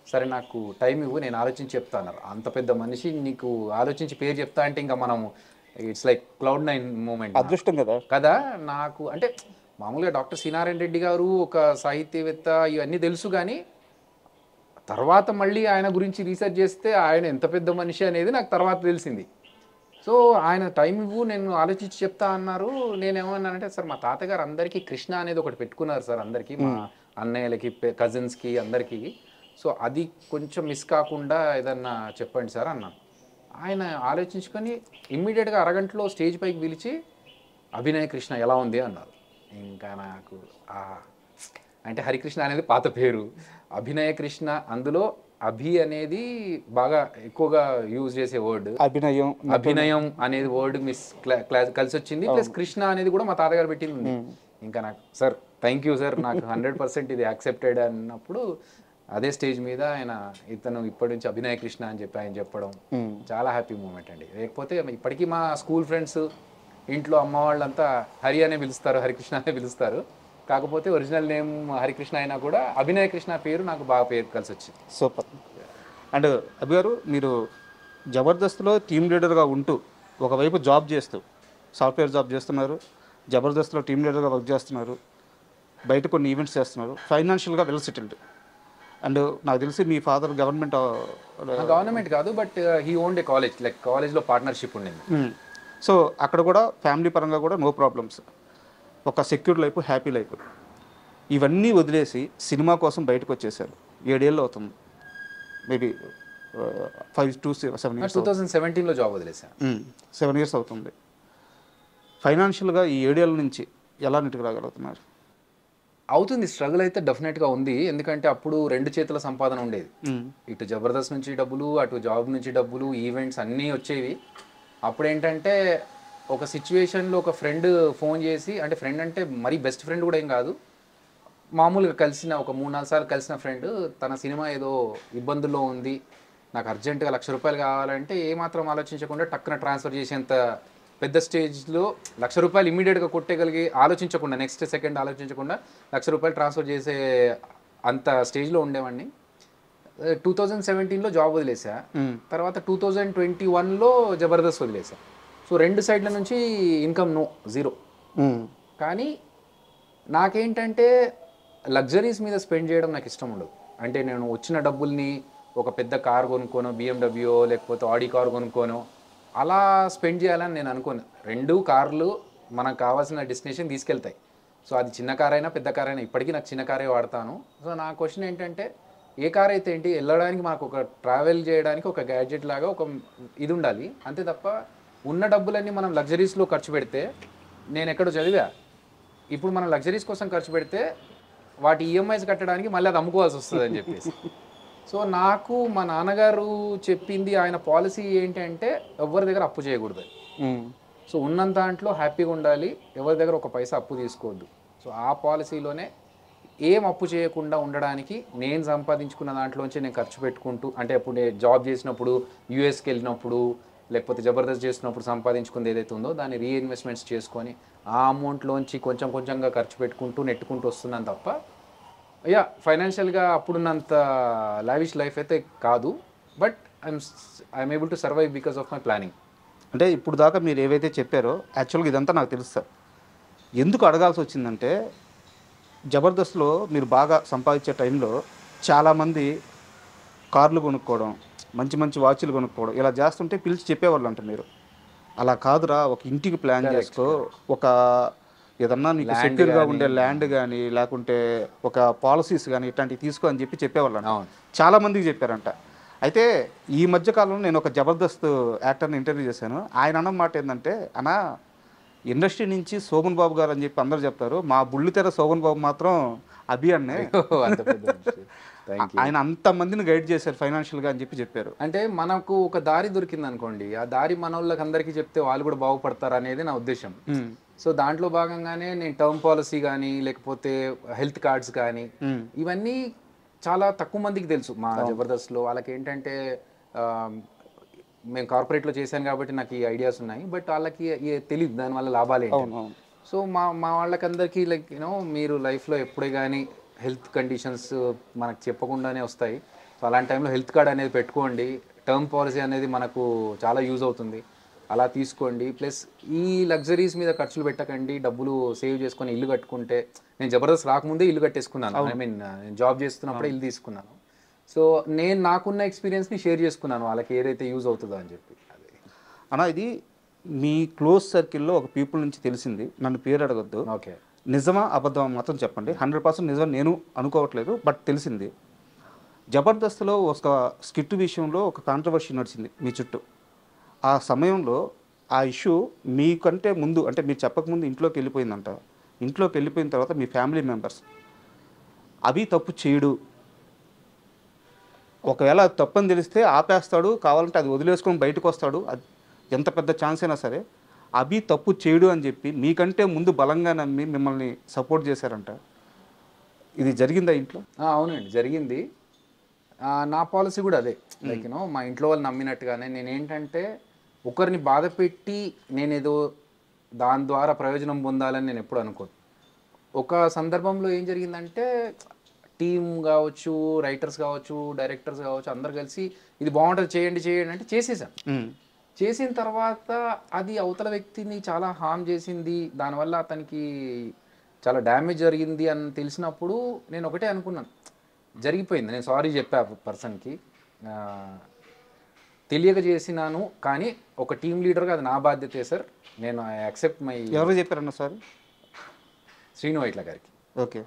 సరే నాకు టైం ఇవ్వు నేను ఆలోచించి చెప్తా అన్నారు. అంత పెద్ద మనిషి నీకు ఆలోచించి పేరు చెప్తా అంటే ఇంకా మనం ఇట్స్ లైక్ క్లౌడ్ 9 మూమెంట్, అదృష్టం కదా కదా. నాకు అంటే మామూలుగా డాక్టర్ సి నారాయణ రెడ్డి గారు ఒక సాహిత్యవేత్త ఇవన్నీ తెలుసు కానీ తర్వాత మళ్ళీ ఆయన గురించి రీసెర్చ్ చేస్తే ఆయన ఎంత పెద్ద మనిషి అనేది నాకు తర్వాత తెలిసింది. సో ఆయన టైం ఇవ్వు నేను ఆలోచించి చెప్తా అన్నారు. నేనేమన్నానంటే సార్ మా తాతగారు అందరికీ కృష్ణ అనేది ఒకటి పెట్టుకున్నారు సార్, అందరికీ మా అన్నయ్యలకి కజిన్స్కి అందరికీ. సో అది కొంచెం మిస్ కాకుండా ఏదన్నా చెప్పండి సార్ అన్నాను. ఆయన ఆలోచించుకొని ఇమ్మీడియట్గా అరగంటలో స్టేజ్ పైకి పిలిచి అభినయ కృష్ణ ఎలా ఉంది అన్నారు. ఇంకా నాకు అంటే హరికృష్ణ అనేది పాత పేరు, అభినయ కృష్ణ అందులో అభి అనేది బాగా ఎక్కువగా యూజ్ చేసే వర్డ్, అభినయం అనేది వర్డ్ మిస్ కలిసి వచ్చింది. ప్లస్ కృష్ణ అనేది కూడా మా తాతగారు పెట్టింది. ఇంకా నాకు సార్ థ్యాంక్ యూ సార్, నాకు 100% ఇది యాక్సెప్టెడ్ అన్నప్పుడు అదే స్టేజ్ మీద ఆయన ఇతను ఇప్పటి నుంచి అభినయ కృష్ణ అని చెప్పి ఆయన చెప్పడం చాలా హ్యాపీ మూమెంట్ అండి. లేకపోతే ఇప్పటికీ మా స్కూల్ ఫ్రెండ్స్ ఇంట్లో అమ్మ వాళ్ళంతా హరి అనే పిలుస్తారు, హరికృష్ణ అనే పిలుస్తారు. కాకపోతే ఒరిజినల్ నేమ్ హరికృష్ణ అయినా కూడా అభినయ కృష్ణ పేరు నాకు బాగా పేరు కలిసి వచ్చింది. సూపర్. అండ్ అభి గారు మీరు జబర్దస్త్లో టీమ్ లీడర్గా ఉంటూ ఒకవైపు జాబ్ చేస్తూ సాఫ్ట్వేర్ జాబ్ చేస్తున్నారు, జబర్దస్త్లో టీమ్ లీడర్గా వర్క్ చేస్తున్నారు, బయట కొన్ని ఈవెంట్స్ చేస్తున్నారు, ఫైనాన్షియల్గా వెల్ సెటిల్డ్. అండ్ నాకు తెలిసి మీ ఫాదర్ గవర్నమెంట్ కాదు but he owned A college, like కాలేజ్లో పార్ట్నర్షిప్ ఉండింది. సో అక్కడ కూడా ఫ్యామిలీ పరంగా కూడా నో ప్రాబ్లమ్స్, ఒక సెక్యూర్ లైఫ్, హ్యాపీ లైఫ్. ఇవన్నీ వదిలేసి సినిమా కోసం బయటకు వచ్చేసారు. 7 ఏళ్ళు అవుతుంది, మేబీ 5 to 7 years. 2017లో జాబ్ వదిలేసాను. 7 years అవుతుంది. ఫైనాన్షియల్గా ఈ 7 ఏళ్ళ నుంచి ఎలా నెట్టుకు రాగలుగుతున్నారు? అవుతుంది, స్ట్రగుల్ అయితే డెఫినెట్గా ఉంది. ఎందుకంటే అప్పుడు 2 చేతుల సంపాదన ఉండేది. ఇటు జబర్దస్త్ నుంచి డబ్బులు, అటు జాబ్ నుంచి డబ్బులు, ఈవెంట్స్ అన్నీ వచ్చేవి. అప్పుడు ఏంటంటే ఒక సిచ్యువేషన్లో ఒక ఫ్రెండ్ ఫోన్ చేసి, అంటే ఫ్రెండ్ అంటే మరీ బెస్ట్ ఫ్రెండ్ కూడా ఏం కాదు, మామూలుగా కలిసిన ఒక 3-4 సార్లు కలిసిన ఫ్రెండ్ తన సినిమా ఏదో ఇబ్బందుల్లో ఉంది, నాకు అర్జెంటుగా ₹1,00,000 కావాలంటే ఏమాత్రం ఆలోచించకుండా టక్కున ట్రాన్స్ఫర్ చేసేంత పెద్ద స్టేజ్లో ₹1,00,000 ఇమీడియట్గా కొట్టగలిగి ఆలోచించకుండా నెక్స్ట్ సెకండ్ ఆలోచించకుండా ₹1,00,000 ట్రాన్స్ఫర్ చేసే అంత స్టేజ్లో ఉండేవాడిని. 2017లో జాబ్ వదిలేసా, తర్వాత 2021లో జబర్దస్త్ వదిలేసా. సో 2 సైడ్ల నుంచి ఇన్కమ్ జీరో. కానీ నాకేంటంటే లగ్జరీస్ మీద స్పెండ్ చేయడం నాకు ఇష్టం ఉండదు. అంటే నేను వచ్చిన డబ్బుల్ని ఒక పెద్ద కార్ కొనుక్కోనో, BMW లేకపోతే ఆడి కార్ కొనుక్కోనో అలా స్పెండ్ చేయాలని నేను అనుకోను. 2 కార్లు మనకు కావాల్సిన డెస్టినేషన్ తీసుకెళ్తాయి. సో అది చిన్న కార్ అయినా పెద్ద కార్ అయినా, ఇప్పటికీ నాకు చిన్న కారే వాడతాను. సో నా క్వశ్చన్ ఏంటంటే ఏ కార్ అయితే ఏంటి, వెళ్ళడానికి మనకు ఒక ట్రావెల్ చేయడానికి ఒక గ్యాడ్జెట్ లాగా ఒక ఇది ఉండాలి అంతే తప్ప ఉన్న డబ్బులన్నీ మనం లగ్జరీస్లో ఖర్చు పెడితే, నేను ఎక్కడో చదివా, ఇప్పుడు మనం లగ్జరీస్ కోసం ఖర్చు పెడితే వాటి ఈఎంఐస్ కట్టడానికి మళ్ళీ అది అమ్ముకోవాల్సి వస్తుంది అని చెప్పేసి. సో నాకు మా నాన్నగారు చెప్పింది, ఆయన పాలసీ ఏంటంటే ఎవరి దగ్గర అప్పు చేయకూడదు. సో ఉన్నంత దాంట్లో హ్యాపీగా ఉండాలి, ఎవరి దగ్గర ఒక పైసా అప్పు తీసుకోవద్దు. సో ఆ పాలసీలోనే ఏం అప్పు చేయకుండా ఉండడానికి నేను సంపాదించుకున్న దాంట్లోంచి నేను ఖర్చు పెట్టుకుంటూ, అంటే అప్పుడు నేను జాబ్ చేసినప్పుడు, యూఎస్కి వెళ్ళినప్పుడు, లేకపోతే జబర్దస్త్ చేసినప్పుడు సంపాదించుకుంది ఏదైతే ఉందో దాన్ని రీఇన్వెస్ట్మెంట్స్ చేసుకొని ఆ అమౌంట్లోంచి కొంచెం కొంచెంగా ఖర్చు పెట్టుకుంటూ నెట్టుకుంటూ వస్తున్నాను తప్ప ఫైనాన్షియల్గా అప్పుడున్నంత లావిష్ లైఫ్ అయితే కాదు. But I'm able to survive because of my planning. అంటే ఇప్పుడు దాకా మీరు ఏవైతే చెప్పారో యాక్చువల్గా ఇదంతా నాకు తెలుసు సార్. ఎందుకు అడగాల్సి వచ్చిందంటే, జబర్దస్త్లో మీరు బాగా సంపాదించే టైంలో చాలామంది కార్లు కొనుక్కోవడం, మంచి మంచి వాచ్లు కొనుక్కోవడం ఇలా చేస్తుంటే పిలిచి చెప్పేవాళ్ళు అంట మీరు. అలా కాదురా, ఒక ఇంటికి ప్లాన్ చేసుకో, ఒక ఏదన్నా నీకు సెక్యూర్గా ఉండే ల్యాండ్ కానీ లేకుంటే ఒక పాలసీస్ కానీ ఇట్లాంటివి తీసుకో అని చెప్పేవాళ్ళు. చాలామందికి చెప్పారంట. అయితే ఈ మధ్యకాలంలో నేను ఒక జబర్దస్త్ యాక్టర్ని ఇంటర్వ్యూ చేశాను. ఆయన అన్న మాట ఏంటంటే, అన్నా ఇండస్ట్రీ నుంచి శోభన్ బాబు గారు అని చెప్పి అందరూ చెప్తారు, మా బుల్లితెర శోభన్ బాబు మాత్రం అభి అన్నే, ఆయన అంతమందిని గైడ్ చేశారు ఫైనాన్షియల్గా అని చెప్పారు. అంటే మనకు ఒక దారి దొరికింది అనుకోండి, ఆ దారి మన వాళ్ళకి అందరికీ చెప్తే వాళ్ళు కూడా బాగుపడతారు అనేది నా ఉద్దేశం. సో దాంట్లో భాగంగానే నేను టర్మ్ పాలసీ కానీ లేకపోతే హెల్త్ కార్డ్స్ కానీ ఇవన్నీ చాలా తక్కువ మందికి తెలుసు మా జబర్దస్త్లో. వాళ్ళకి ఏంటంటే మేము కార్పొరేట్లో చేశాను కాబట్టి నాకు ఈ ఐడియాస్ ఉన్నాయి, బట్ వాళ్ళకి తెలియదు దానివల్ల లాభాలు ఏంటి. సో మా వాళ్ళకందరికీ లైక్ మీరు లైఫ్లో ఎప్పుడే కానీ హెల్త్ కండిషన్స్ మనకు చెప్పకుండానే వస్తాయి. సో అలాంటి టైంలో హెల్త్ కార్డ్ అనేది పెట్టుకోండి, టర్మ్ పాలసీ అనేది మనకు చాలా యూజ్ అవుతుంది, అలా తీసుకోండి. ప్లస్ ఈ లగ్జరీస్ మీద ఖర్చులు పెట్టకండి, డబ్బులు సేవ్ చేసుకొని ఇల్లు కట్టుకుంటే, నేను జబర్దస్త్ రాకముందే ఇల్లు కట్టేసుకున్నాను. ఐ మీన్ నేను జాబ్ చేస్తున్నప్పుడే ఇల్లు తీసుకున్నాను. సో నేను నాకున్న ఎక్స్పీరియన్స్ని షేర్ చేసుకున్నాను వాళ్ళకి ఏదైతే యూజ్ అవుతుందో అని చెప్పి. అన్న ఇది మీ క్లోజ్ సర్కిల్లో ఒక పీపుల్ నుంచి తెలిసింది, నన్ను పేరు అడగొద్దు, ఓకే, నిజమా అబద్ధమా మాత్రం చెప్పండి. 100% నిజం నేను అనుకోవట్లేదు, బట్ తెలిసింది. జబర్దస్త్లో ఒక స్కిట్ విషయంలో ఒక కాంట్రవర్సీ నడిచింది మీ చుట్టూ. ఆ సమయంలో ఆ ఇష్యూ మీకంటే ముందు, అంటే మీరు చెప్పకముందు ఇంట్లోకి వెళ్ళిపోయిందంట. ఇంట్లోకి వెళ్ళిపోయిన తర్వాత మీ ఫ్యామిలీ మెంబర్స్ అవి తప్పు చేయడు, ఒకవేళ అది తప్పని తెలిస్తే ఆపేస్తాడు, కావాలంటే అది వదిలేసుకొని బయటకు వస్తాడు, అది ఎంత పెద్ద ఛాన్స్ అయినా సరే, అభి తప్పు చేయడు అని చెప్పి మీకంటే ముందు బలంగా నమ్మి మిమ్మల్ని సపోర్ట్ చేశారంట. ఇది జరిగిందా ఇంట్లో? అవునండి, జరిగింది. నా పాలసీ కూడా అదే, లైక్ మా ఇంట్లో వాళ్ళు నమ్మినట్టుగానే. నేనేంటంటే ఒకరిని బాధ పెట్టి నేనేదో దాని ద్వారా ప్రయోజనం పొందాలని నేను ఎప్పుడు అనుకోను. ఒక సందర్భంలో ఏం జరిగిందంటే, టీమ్ కావచ్చు, రైటర్స్ కావచ్చు, డైరెక్టర్స్ కావచ్చు, అందరు కలిసి ఇది బాగుంటుంది చేయండి అంటే చేసేసాం. చేసిన తర్వాత అది అవతల వ్యక్తిని చాలా హార్మ్ చేసింది, దానివల్ల అతనికి చాలా డ్యామేజ్ జరిగింది అని తెలిసినప్పుడు నేను ఒకటే అనుకున్నాను, జరిగిపోయింది, నేను సారీ చెప్పా పర్సన్కి, తెలియక చేసినాను, కానీ ఒక టీమ్ లీడర్గా అది నా బాధ్యతే సార్, నేను ఐ యాక్సెప్ట్ మై. ఎవరు చెప్పారన్న సారీ? శ్రీను వైట్ల గారికి. ఓకే.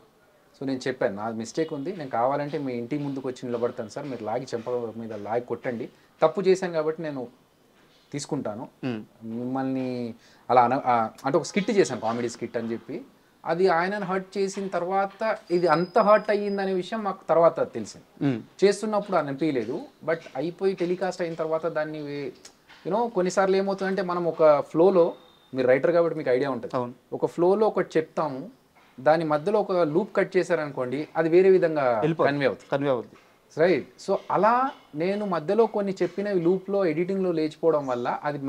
సో నేను చెప్పాను, నా మిస్టేక్ ఉంది, నేను కావాలంటే మీ ఇంటి ముందుకు వచ్చి నిలబడతాను సార్, మీరు లాగి చెంప మీద లాగి కొట్టండి, తప్పు చేశాను కాబట్టి నేను తీసుకుంటాను, మిమ్మల్ని అలా అంటే ఒక స్కిట్ చేశాను, కామెడీ స్కిట్ అని చెప్పి. అది ఆయనను హర్ట్ చేసిన తర్వాత ఇది అంత హర్ట్ అయ్యిందనే విషయం మాకు తర్వాత తెలిసింది. చేస్తున్నప్పుడు అనిపించలేదు, బట్ అయిపోయి టెలికాస్ట్ అయిన తర్వాత దాన్ని కొన్నిసార్లు ఏమవుతుందంటే, మనం ఒక ఫ్లోలో, మీరు రైటర్ కాబట్టి మీకు ఐడియా ఉంటుంది, ఒక ఫ్లోలో ఒకటి చెప్తాము, దాని మధ్యలో ఒక లూప్ కట్ చేశారనుకోండి, అది వేరే విధంగా కన్వే అవుతుంది, రైట్? సో అలా నేను మధ్యలో కొన్ని చెప్పినవి లూప్లో ఎడిటింగ్లో లేచిపోవడం వల్ల అది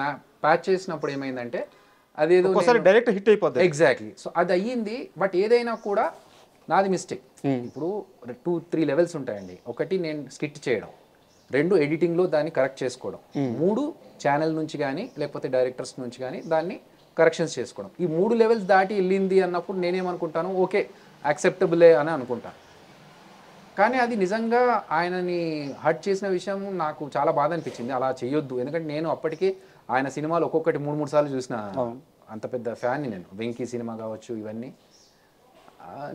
ప్యాచ్ చేసినప్పుడు ఏమైందంటే అదేదో డైరెక్ట్ హిట్ అయిపోతుంది. ఎగ్జాక్ట్లీ. సో అది అయ్యింది. బట్ ఏదైనా కూడా నాది మిస్టేక్. ఇప్పుడు 2-3 లెవెల్స్ ఉంటాయండి. ఒకటి నేను స్కిట్ చేయడం, 2 ఎడిటింగ్లో దాన్ని కరెక్ట్ చేసుకోవడం, 3 ఛానల్ నుంచి కానీ లేకపోతే డైరెక్టర్స్ నుంచి కానీ దాన్ని కరెక్షన్స్ చేసుకోవడం. ఈ 3 లెవెల్స్ దాటి వెళ్ళింది అన్నప్పుడు నేనేమనుకుంటాను, ఓకే యాక్సెప్టబులే అని అనుకుంటాను. కానీ అది నిజంగా ఆయనని హర్ట్ చేసిన విషయం నాకు చాలా బాధ అనిపించింది. అలా చేయొద్దు. ఎందుకంటే నేను అప్పటికే ఆయన సినిమాలు ఒక్కొక్కటి 3 సార్లు చూసిన అంత పెద్ద ఫ్యాన్ని నేను. వెంకీ సినిమా కావచ్చు, ఇవన్నీ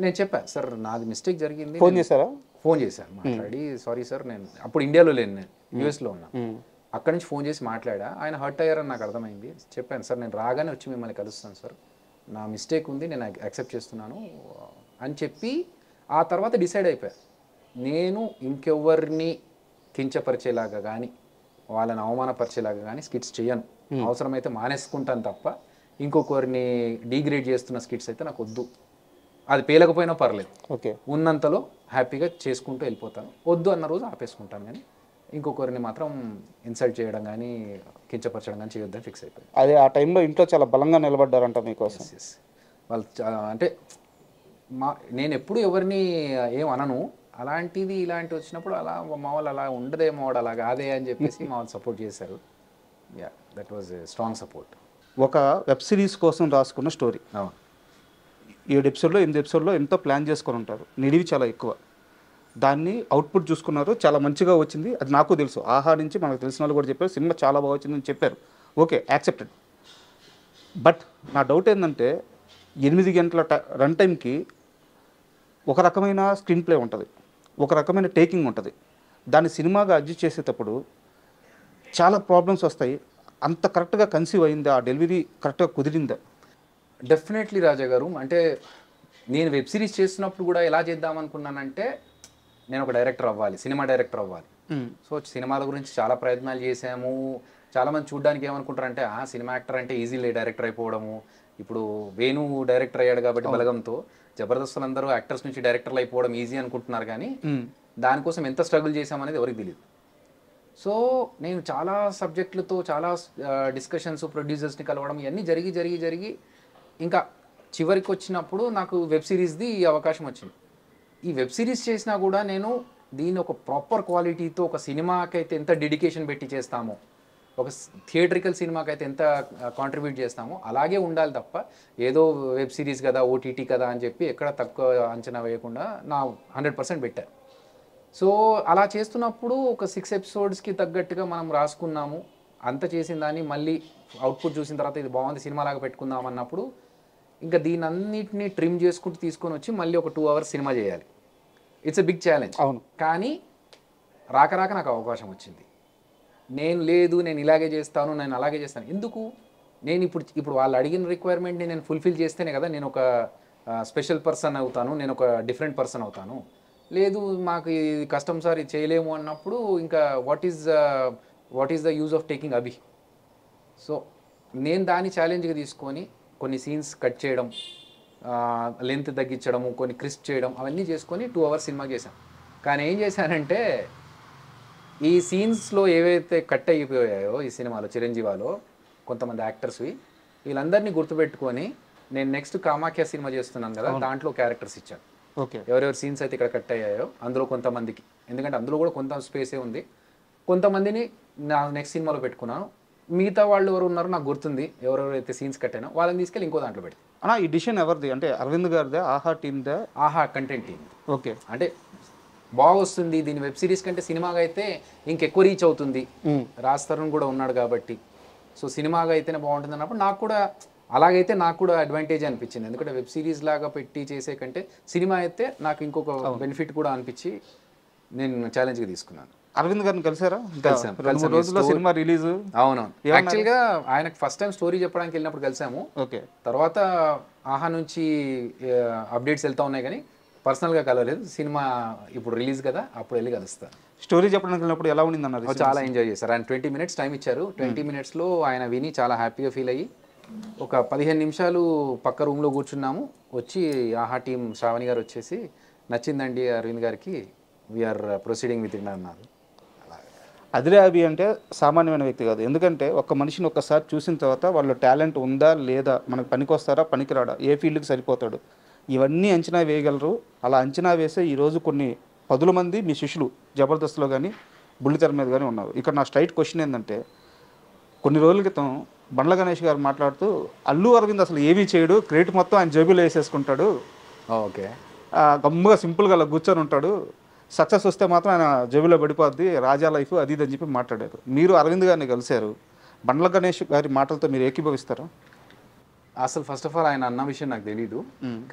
నేను చెప్పాను, సార్ నాది మిస్టేక్ జరిగింది. ఫోన్ చేశారా? ఫోన్ చేశాను, మాట్లాడి సారీ సార్, నేను అప్పుడు ఇండియాలో లేను, నేను యూఎస్లో ఉన్నా. అక్కడి నుంచి ఫోన్ చేసి మాట్లాడా. ఆయన హర్ట్ అయ్యారని నాకు అర్థమైంది. చెప్పాను, సార్ నేను రాగానే వచ్చి మిమ్మల్ని కలుస్తాను సార్, నా మిస్టేక్ ఉంది, నేను యాక్సెప్ట్ చేస్తున్నాను అని చెప్పి ఆ తర్వాత డిసైడ్ అయిపోయా, నేను ఇంకెవ్వరిని కించపరిచేలాగా కానీ వాళ్ళని అవమానపరిచేలాగా కానీ స్కిట్స్ చేయను. అవసరమైతే మానేసుకుంటాను తప్ప ఇంకొకరిని డీగ్రేడ్ చేస్తున్న స్కిట్స్ అయితే నాకు వద్దు. అది పేలకపోయినా పర్లేదు, ఓకే, ఉన్నంతలో హ్యాపీగా చేసుకుంటూ వెళ్ళిపోతాను. వద్దు అన్న రోజు ఆపేసుకుంటాను, కానీ ఇంకొకరిని మాత్రం ఇన్సల్ట్ చేయడం కానీ కించపరచడం కానీ చేయొద్దని ఫిక్స్ అయిపోయింది. అదే ఆ టైంలో ఇంట్లో చాలా బలంగా నిలబడ్డారంట మీకోసం. వాళ్ళు అంటే నేను ఎప్పుడు ఎవరిని ఏం అనను, అలాంటిది ఇలాంటివి వచ్చినప్పుడు అలా మా వాళ్ళు అలా ఉండదేమో, వాడు అలా కాదే అని చెప్పేసి మా వాళ్ళు సపోర్ట్ చేశారు. Yeah, that was a strong support. ఒక వెబ్ సిరీస్ కోసం రాసుకున్న స్టోరీ, 7 ఎపిసోడ్లో 8 ఎపిసోడ్లో ఎంతో ప్లాన్ చేసుకొని ఉంటారు, నిడివి చాలా ఎక్కువ. దాన్ని అవుట్పుట్ చూసుకున్నారు, చాలా మంచిగా వచ్చింది, అది నాకు తెలుసు. ఆహా నుంచి మనకు తెలిసిన వాళ్ళు కూడా చెప్పారు సినిమా చాలా బాగా వచ్చిందని చెప్పారు, ఓకే యాక్సెప్టెడ్. బట్ నా డౌట్ ఏంటంటే 8 గంటల రన్ టైంకి ఒక రకమైన స్క్రీన్ ప్లే ఉంటుంది, ఒక రకమైన టేకింగ్ ఉంటుంది. దాన్ని సినిమాగా అడ్జస్ట్ చేసేటప్పుడు చాలా ప్రాబ్లమ్స్ వస్తాయి. అంత కరెక్ట్గా కన్సీవ్ అయిందా, ఆ డెలివరీ కరెక్ట్గా కుదిరిందా? డెఫినెట్లీ రాజా గారు. అంటే నేను వెబ్ సిరీస్ చేస్తున్నప్పుడు కూడా ఎలా చేద్దాం అనుకున్నానంటే, నేను ఒక డైరెక్టర్ అవ్వాలి, సినిమా డైరెక్టర్ అవ్వాలి. సో సినిమాల గురించి చాలా ప్రయత్నాలు చేసాము. చాలామంది చూడడానికి ఏమనుకుంటారంటే, సినిమా యాక్టర్ అంటే ఈజీలీ డైరెక్టర్ అయిపోవడము. ఇప్పుడు వేణు డైరెక్టర్ అయ్యాడు కాబట్టి బలగంతో, జబర్దస్తులు అందరూ యాక్టర్స్ నుంచి డైరెక్టర్లు అయిపోవడం ఈజీ అనుకుంటున్నారు, కానీ దానికోసం ఎంత స్ట్రగుల్ చేసామనేది ఎవరికి తెలియదు. సో నేను చాలా సబ్జెక్టులతో చాలా డిస్కషన్స్, ప్రొడ్యూసర్స్ని కలవడం, ఇవన్నీ జరిగి ఇంకా చివరికి వచ్చినప్పుడు నాకు వెబ్ సిరీస్ది ఈ అవకాశం వచ్చింది. ఈ వెబ్ సిరీస్ చేసినా కూడా నేను దీన్ని ఒక ప్రాపర్ క్వాలిటీతో, ఒక సినిమాకైతే ఎంత డెడికేషన్ పెట్టి చేస్తామో, ఒక థియేట్రికల్ సినిమాకైతే ఎంత కాంట్రిబ్యూట్ చేస్తామో అలాగే ఉండాలి తప్ప, ఏదో వెబ్ సిరీస్ కదా, ఓటీటీ కదా అని చెప్పి ఎక్కడ తక్కువ అంచనా వేయకుండా నా 100% పెట్టాను. సో అలా చేస్తున్నప్పుడు ఒక 6 ఎపిసోడ్స్కి తగ్గట్టుగా మనం రాసుకున్నాము. అంత చేసిన దాన్ని మళ్ళీ అవుట్పుట్ చూసిన తర్వాత ఇది బాగుంది, సినిమాలాగా పెట్టుకుందాం అన్నప్పుడు ఇంకా దీని అన్నిటిని ట్రిమ్ చేసుకుంటూ తీసుకొని వచ్చి మళ్ళీ ఒక 2 అవర్స్ సినిమా చేయాలి. It's a big challenge. అవును. కానీ రాక నాకు అవకాశం వచ్చింది. నేను ఇలాగే చేస్తాను, నేను అలాగే చేస్తాను ఎందుకు? నేను ఇప్పుడు వాళ్ళు అడిగిన రిక్వైర్మెంట్ని నేను ఫుల్ఫిల్ చేస్తేనే కదా నేను ఒక స్పెషల్ పర్సన్ అవుతాను, నేను ఒక డిఫరెంట్ పర్సన్ అవుతాను. లేదు మాకు ఇది కష్టం సార్, ఇది చేయలేము అన్నప్పుడు ఇంకా what is the use of taking Abhi? So నేను దాన్ని ఛాలెంజ్గా తీసుకొని కొన్ని సీన్స్ కట్ చేయడం, లెంత్ తగ్గించడము, కొన్ని క్రిస్ప్ చేయడం, అవన్నీ చేసుకొని 2 అవర్స్ సినిమా చేశాను. కానీ ఏం చేశానంటే, ఈ సీన్స్లో ఏవైతే కట్ అయిపోయాయో ఈ సినిమాలో, చిరంజీవాలో కొంతమంది యాక్టర్స్వి, వీళ్ళందరినీ గుర్తుపెట్టుకొని నేను నెక్స్ట్ కామాఖ్య సినిమా చేస్తున్నాను కదా, దాంట్లో క్యారెక్టర్స్ ఇచ్చాను. ఓకే, ఎవరెవరి సీన్స్ అయితే ఇక్కడ కట్ అయ్యాయో అందులో కొంతమందికి, ఎందుకంటే అందులో కూడా కొంత స్పేసే ఉంది, కొంతమందిని నా నెక్స్ట్ సినిమాలో పెట్టుకున్నాను. మిగతా వాళ్ళు ఎవరు ఉన్నారో నాకు గుర్తుంది, ఎవరెవరైతే సీన్స్ కట్ అయినా వాళ్ళని తీసుకెళ్ళి ఇంకో దాంట్లో పెట్టి. ఈ డిసిషన్ ఎవరిది? అంటే అరవింద్ గారిదే, ఆహా టీమ్దా? ఆహా కంటెంట్ టీమ్. ఓకే, అంటే బాగా వస్తుంది దీని వెబ్ సిరీస్ కంటే సినిమాగా అయితే ఇంకెక్కువ రీచ్ అవుతుంది, రాజ్ తరుణ్ కూడా ఉన్నాడు కాబట్టి. సో సినిమాగా అయితేనే బాగుంటుంది అన్నప్పుడు నాకు కూడా అలాగైతే నాకు కూడా అడ్వాంటేజ్ అనిపించింది. ఎందుకంటే వెబ్ సిరీస్ లాగా పెట్టి చేసే కంటే సినిమా అయితే నాకు ఇంకొక బెనిఫిట్ కూడా అనిపించి నేను ఛాలెంజ్గా తీసుకున్నాను. అరవింద్ గారిని కలిసారా? కలిసాం. 2-3 రోజుల్లో సినిమా రిలీజ్. అవునవును. యాక్చువల్గా ఆయనకు ఫస్ట్ టైం స్టోరీ చెప్పడానికి వెళ్ళినప్పుడు కలిసాము. ఓకే, తర్వాత ఆహా నుంచి అప్డేట్స్ వెళ్తా ఉన్నాయి, కానీ పర్సనల్గా కలవలేదు. సినిమా ఇప్పుడు రిలీజ్ కదా, అప్పుడు వెళ్ళి కలుస్తాను. స్టోరీ చెప్పడానికి వెళ్ళినప్పుడు ఎలా ఉండింది అన్నారు? చాలా ఎంజాయ్ చేశారు. ఆయన 20 minutes టైం ఇచ్చారు. 20 minutesలో ఆయన విని చాలా హ్యాపీగా ఫీల్ అయ్యి ఒక 15 నిమిషాలు పక్క రూమ్లో కూర్చున్నాము. వచ్చి ఆహా టీం శ్రావణి గారు వచ్చేసి, నచ్చిందండి అరవింద్ గారికి, వీఆర్ ప్రొసీడింగ్ విత్ ఇన్ అన్నారు. అదిరే అభి అంటే సామాన్యమైన వ్యక్తి కాదు. ఎందుకంటే ఒక మనిషిని ఒక్కసారి చూసిన తర్వాత వాళ్ళ టాలెంట్ ఉందా లేదా, మనకు పనికొస్తారా పనికిరాడా, ఏ ఫీల్డ్కి సరిపోతాడు, ఇవన్నీ అంచనా వేయగలరు. అలా అంచనా వేసే ఈరోజు కొన్ని పదుల మంది మీ శిష్యులు జబర్దస్త్లో కానీ బుల్లితెర మీద కానీ ఉన్నారు. ఇక్కడ నా స్ట్రైట్ క్వశ్చన్ ఏంటంటే, కొన్ని రోజుల క్రితం బండ్ల గణేష్ గారు మాట్లాడుతూ అల్లు అరవింద్ అసలు ఏమీ చేయడు, క్రెడిట్ మొత్తం ఆయన జేబులో వేసేసుకుంటాడు, ఓకే. గమ్ముగా సింపుల్గా అలా కూర్చొని ఉంటాడు, సక్సెస్ వస్తే మాత్రం ఆయన జేబులో పడిపోద్ది, రాజా లైఫ్ అది ఇది అని చెప్పి మాట్లాడారు. మీరు అరవింద్ గారిని కలిశారు, బండ్ల గణేష్ గారి మాటలతో మీరు ఏకీభవిస్తారా? అసలు ఫస్ట్ ఆఫ్ ఆల్ ఆయన అన్న విషయం నాకు తెలీదు,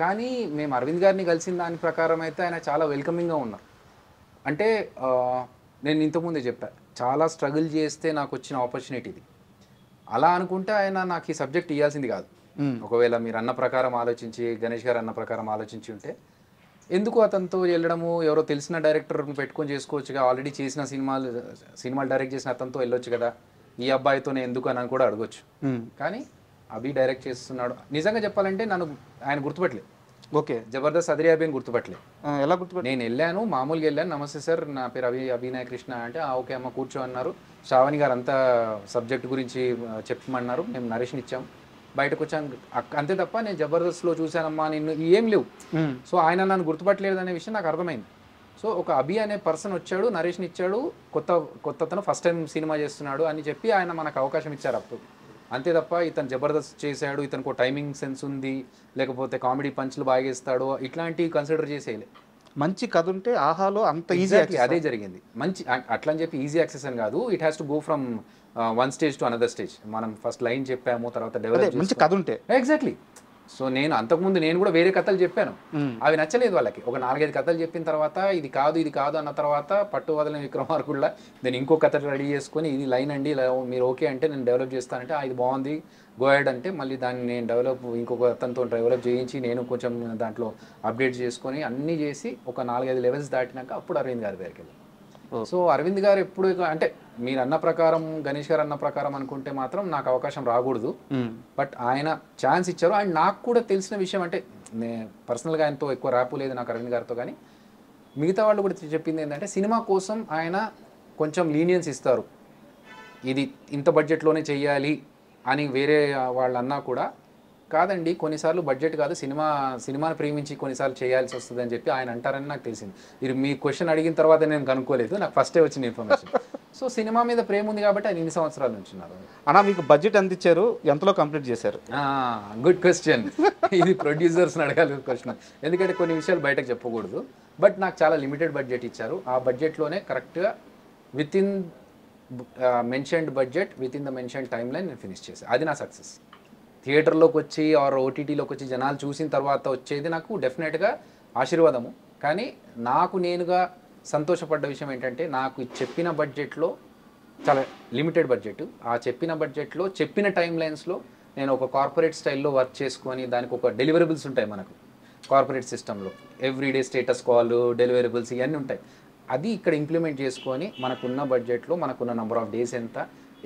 కానీ మేము అరవింద్ గారిని కలిసిన దాని ప్రకారం అయితే ఆయన చాలా వెల్కమింగ్గా ఉన్నారు. అంటే నేను ఇంతకుముందే చెప్పా, చాలా స్ట్రగుల్ చేస్తే నాకు వచ్చిన ఆపర్చునిటీ ఇది. అలా అనుకుంటే ఆయన నాకు ఈ సబ్జెక్ట్ ఇవ్వాల్సింది కాదు. ఒకవేళ మీరు అన్న ప్రకారం ఆలోచించి, గణేష్ గారు అన్న ప్రకారం ఆలోచించి ఉంటే ఎందుకు అతనితో వెళ్ళడము, ఎవరో తెలిసిన డైరెక్టర్ని పెట్టుకొని చేసుకోవచ్చుగా, ఆల్రెడీ చేసిన సినిమాలు డైరెక్ట్ చేసిన అతనితో వెళ్ళొచ్చు కదా, ఈ అబ్బాయితోనే ఎందుకు అని కూడా అడగొచ్చు. కానీ అభి డైరెక్ట్ చేస్తున్నాడు. నిజంగా చెప్పాలంటే నన్ను ఆయన గుర్తుపట్టలేదు. ఓకే, జబర్దస్త్ అదిరి అభిని గుర్తుపట్టలేదు. ఎలా గుర్తుపట్టి? నేను వెళ్ళాను, మామూలుగా వెళ్ళాను, నమస్తే సార్ నా పేరు అభినయ కృష్ణ అంటే ఓకే అమ్మ కూర్చో అన్నారు. శ్రావణి గారు అంతా సబ్జెక్ట్ గురించి చెప్పమన్నారు, మేము నరేష్ని ఇచ్చాం, బయటకు వచ్చాను అంతే తప్ప నేను జబర్దస్త్లో చూశానమ్మా నిన్ను ఏం లేవు. సో ఆయన నన్ను గుర్తుపట్టలేదు అనే విషయం నాకు అర్థమైంది. సో ఒక అభి అనే పర్సన్ వచ్చాడు, నరేష్ని ఇచ్చాడు, కొత్త అతను ఫస్ట్ టైం సినిమా చేస్తున్నాడు అని చెప్పి ఆయన మనకు అవకాశం ఇచ్చారు అప్పుడు. అంతే తప్ప ఇతను జబర్దస్త్ చేశాడు, ఇతనికి టైమింగ్ సెన్స్ ఉంది, లేకపోతే కామెడీ పంచ్లు బాగా ఇస్తాడు, ఇట్లాంటివి కన్సిడర్ చేసేయలే. మంచి కథ ఉంటే ఆహాలో అంత ఈజీ. అదే జరిగింది. మంచి అట్లా అని చెప్పి ఈజీ యాక్సెస్ అని కాదు, it has to go from one stage to another stage. మనం ఫస్ట్ లైన్ చెప్పాము, తర్వాత డెవలప్ మంచి కథ ఉంటే. ఎగ్జాక్ట్లీ. సో నేను అంతకుముందు నేను కూడా వేరే కథలు చెప్పాను, అవి నచ్చలేదు వాళ్ళకి. ఒక 4-5 కథలు చెప్పిన తర్వాత ఇది కాదు అన్న తర్వాత పట్టు వదలని విక్రమార్కుల్లా నేను ఇంకో కథ రెడీ చేసుకొని ఇది లైన్ అండి, మీరు ఓకే అంటే నేను డెవలప్ చేస్తానంటే ఇది బాగుంది గో హెడ్ అంటే మళ్ళీ దాన్ని నేను ఇంకొక అతనితో డెవలప్ చేయించి నేను కొంచెం దాంట్లో అప్డేట్ చేసుకొని అన్నీ చేసి ఒక 4-5 లెవెల్స్ దాటినాక అప్పుడు అరవింద్ గారి దగ్గరికి వెళ్ళాను. సో అరవింద్ గారు ఎప్పుడు అంటే మీరు అన్న ప్రకారం, గణేష్ గారు అన్న ప్రకారం అనుకుంటే మాత్రం నాకు అవకాశం రాకూడదు. బట్ ఆయన ఛాన్స్ ఇచ్చారు. అండ్ నాకు కూడా తెలిసిన విషయం అంటే నేను పర్సనల్గా ఆయనతో ఎక్కువ ర్యాపు లేదు నాకు అరవింద్ గారితో, కానీ మిగతా వాళ్ళు కూడా చెప్పింది ఏంటంటే సినిమా కోసం ఆయన కొంచెం లీనియన్స్ ఇస్తారు, ఇది ఇంత బడ్జెట్లోనే చెయ్యాలి అని వేరే వాళ్ళు అన్నా కూడా కాదండి కొన్నిసార్లు బడ్జెట్ కాదు, సినిమాని ప్రేమించి కొన్నిసార్లు చేయాల్సి వస్తుంది అని చెప్పి ఆయన అంటారని నాకు తెలిసింది. మీరు మీ క్వశ్చన్ అడిగిన తర్వాత నేను కనుక్కోలేదు, నాకు ఫస్టే వచ్చిన ఇన్ఫర్మేషన్. సో సినిమా మీద ప్రేమ ఉంది కాబట్టి ఆయన 2 సంవత్సరాల నుంచి ఉన్నారు. అన్నా మీకు బడ్జెట్ ఎంత ఇచ్చారు, ఎంతలో కంప్లీట్ చేశారు? Good question. ఇది ప్రొడ్యూసర్స్ని అడగాలి క్వశ్చన్, ఎందుకంటే కొన్ని విషయాలు బయటకు చెప్పకూడదు. బట్ నాకు చాలా లిమిటెడ్ బడ్జెట్ ఇచ్చారు. ఆ బడ్జెట్లోనే కరెక్ట్గా with in mentioned budget, with in the mentioned time line నేను ఫినిష్ చేశాను. అది నా సక్సెస్. థియేటర్లోకి వచ్చి ఆర్ ఓటీటీలోకి వచ్చి జనాలు చూసిన తర్వాత వచ్చేది నాకు డెఫినెట్గా ఆశీర్వాదము. కానీ నాకు నేనుగా సంతోషపడ్డ విషయం ఏంటంటే నాకు చెప్పిన బడ్జెట్లో, చాలా లిమిటెడ్ బడ్జెట్, ఆ చెప్పిన బడ్జెట్లో చెప్పిన టైం లైన్స్లో నేను ఒక కార్పొరేట్ స్టైల్లో వర్క్ చేసుకొని దానికి ఒక డెలివరబుల్స్ ఉంటాయి మనకు కార్పొరేట్ సిస్టంలో, ఎవ్రీడే స్టేటస్ కాల్, డెలివరబుల్స్ ఇవన్నీ ఉంటాయి. అది ఇక్కడ ఇంప్లిమెంట్ చేసుకొని మనకున్న బడ్జెట్లో మనకున్న నెంబర్ ఆఫ్ డేస్ ఎంత,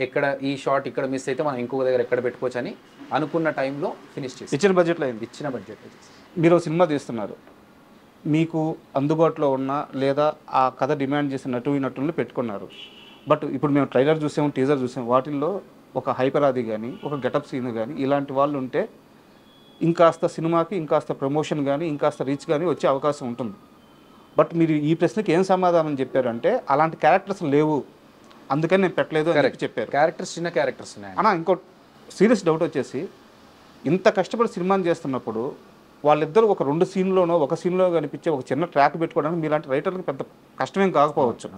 ఎక్కడ ఈ షార్ట్ ఇక్కడ మిస్ అయితే మనం ఇంకొక దగ్గర ఎక్కడ పెట్టుకోవచ్చు అని అనుకున్న టైంలో ఫినిష్ చేసి ఇచ్చిన బడ్జెట్లో అయింది. ఇచ్చిన బడ్జెట్. మీరు సినిమా తీస్తున్నారు, మీకు అందుబాటులో ఉన్న లేదా ఆ కథ డిమాండ్ చేసిన నటులను పెట్టుకున్నారు. బట్ ఇప్పుడు మేము ట్రైలర్ చూసాము, టీజర్ చూసాము, వాటిల్లో ఒక హైపరాది కానీ ఒక గెటప్ సీన్ కానీ ఇలాంటి వాళ్ళు ఉంటే ఇంకాస్త సినిమాకి ఇంకాస్త ప్రమోషన్ కానీ ఇంకాస్త రీచ్ కానీ వచ్చే అవకాశం ఉంటుంది. బట్ మీరు ఈ ప్రశ్నకి ఏం సమాధానం చెప్పారంటే అలాంటి క్యారెక్టర్స్ లేవు, అందుకని నేను పెట్టలేదు అని చెప్పారు. క్యారెక్టర్స్ చిన్న క్యారెక్టర్స్ ఉన్నాయి అన్నా. ఇంకో సీరియస్ డౌట్ వచ్చేసి, ఇంత కష్టపడి సినిమాని చేస్తున్నప్పుడు వాళ్ళిద్దరూ ఒక 2 సీన్లోనో ఒక సీన్లో కనిపించే ఒక చిన్న ట్రాక్ పెట్టుకోవడానికి మీలాంటి రైటర్లకు పెద్ద కష్టమేం కాకపోవచ్చు,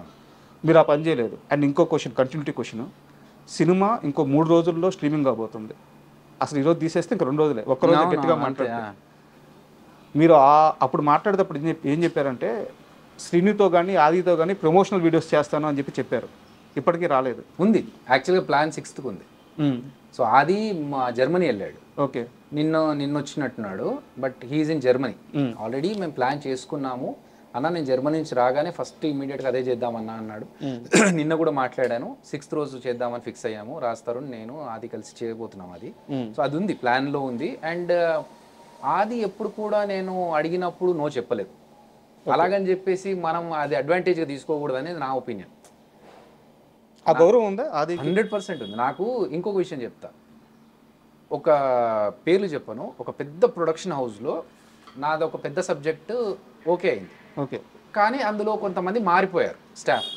మీరు ఆ పని చేయలేదు. అండ్ ఇంకో క్వశ్చన్, కంటిన్యూటీ క్వశ్చన్, సినిమా ఇంకో 3 రోజుల్లో స్ట్రీమింగ్ కాబోతుంది. అసలు ఈరోజు తీసేస్తే ఇంకో 2 రోజులే, ఒక్కరోజు గట్టిగా మాట్లాడారు. మీరు అప్పుడు మాట్లాడేటప్పుడు ఏం చెప్పారంటే శ్రీనితో కానీ ఆదితో కానీ ప్రమోషనల్ వీడియోస్ చేస్తాను అని చెప్పారు. ఇప్పటికీ రాలేదు. ఉంది యాక్చువల్గా ప్లాన్ 6th ఉంది. సో ఆది జర్మనీ వెళ్ళాడు. ఓకే, నిన్న వచ్చినట్టున్నాడు, but he is in Germany. Already మేము ప్లాన్ చేసుకున్నాము అన్న, నేను జర్మనీ నుంచి రాగానే ఫస్ట్ ఇమీడియట్గా అదే చేద్దామన్నా అన్నాడు. నిన్న కూడా మాట్లాడాను, 6th రోజు చేద్దామని ఫిక్స్ అయ్యాము. రాస్తారు నేను ఆది కలిసి చేయబోతున్నాం అది. సో అది ఉంది, ప్లాన్లో ఉంది. అండ్ ఆది ఎప్పుడు కూడా నేను అడిగినప్పుడు నో చెప్పలేదు. అలాగని చెప్పేసి మనం అది అడ్వాంటేజ్గా తీసుకోకూడదు అనేది నా ఒపీనియన్. ఆ గౌరవం ఉందా? అది 100% ఉంది. నాకు ఇంకొక విషయం చెప్తా, ఒక పేర్లు చెప్పను, ఒక పెద్ద ప్రొడక్షన్ హౌస్లో నాది ఒక పెద్ద సబ్జెక్టు ఓకే అయింది. ఓకే. కానీ అందులో కొంతమంది మారిపోయారు స్టాఫ్.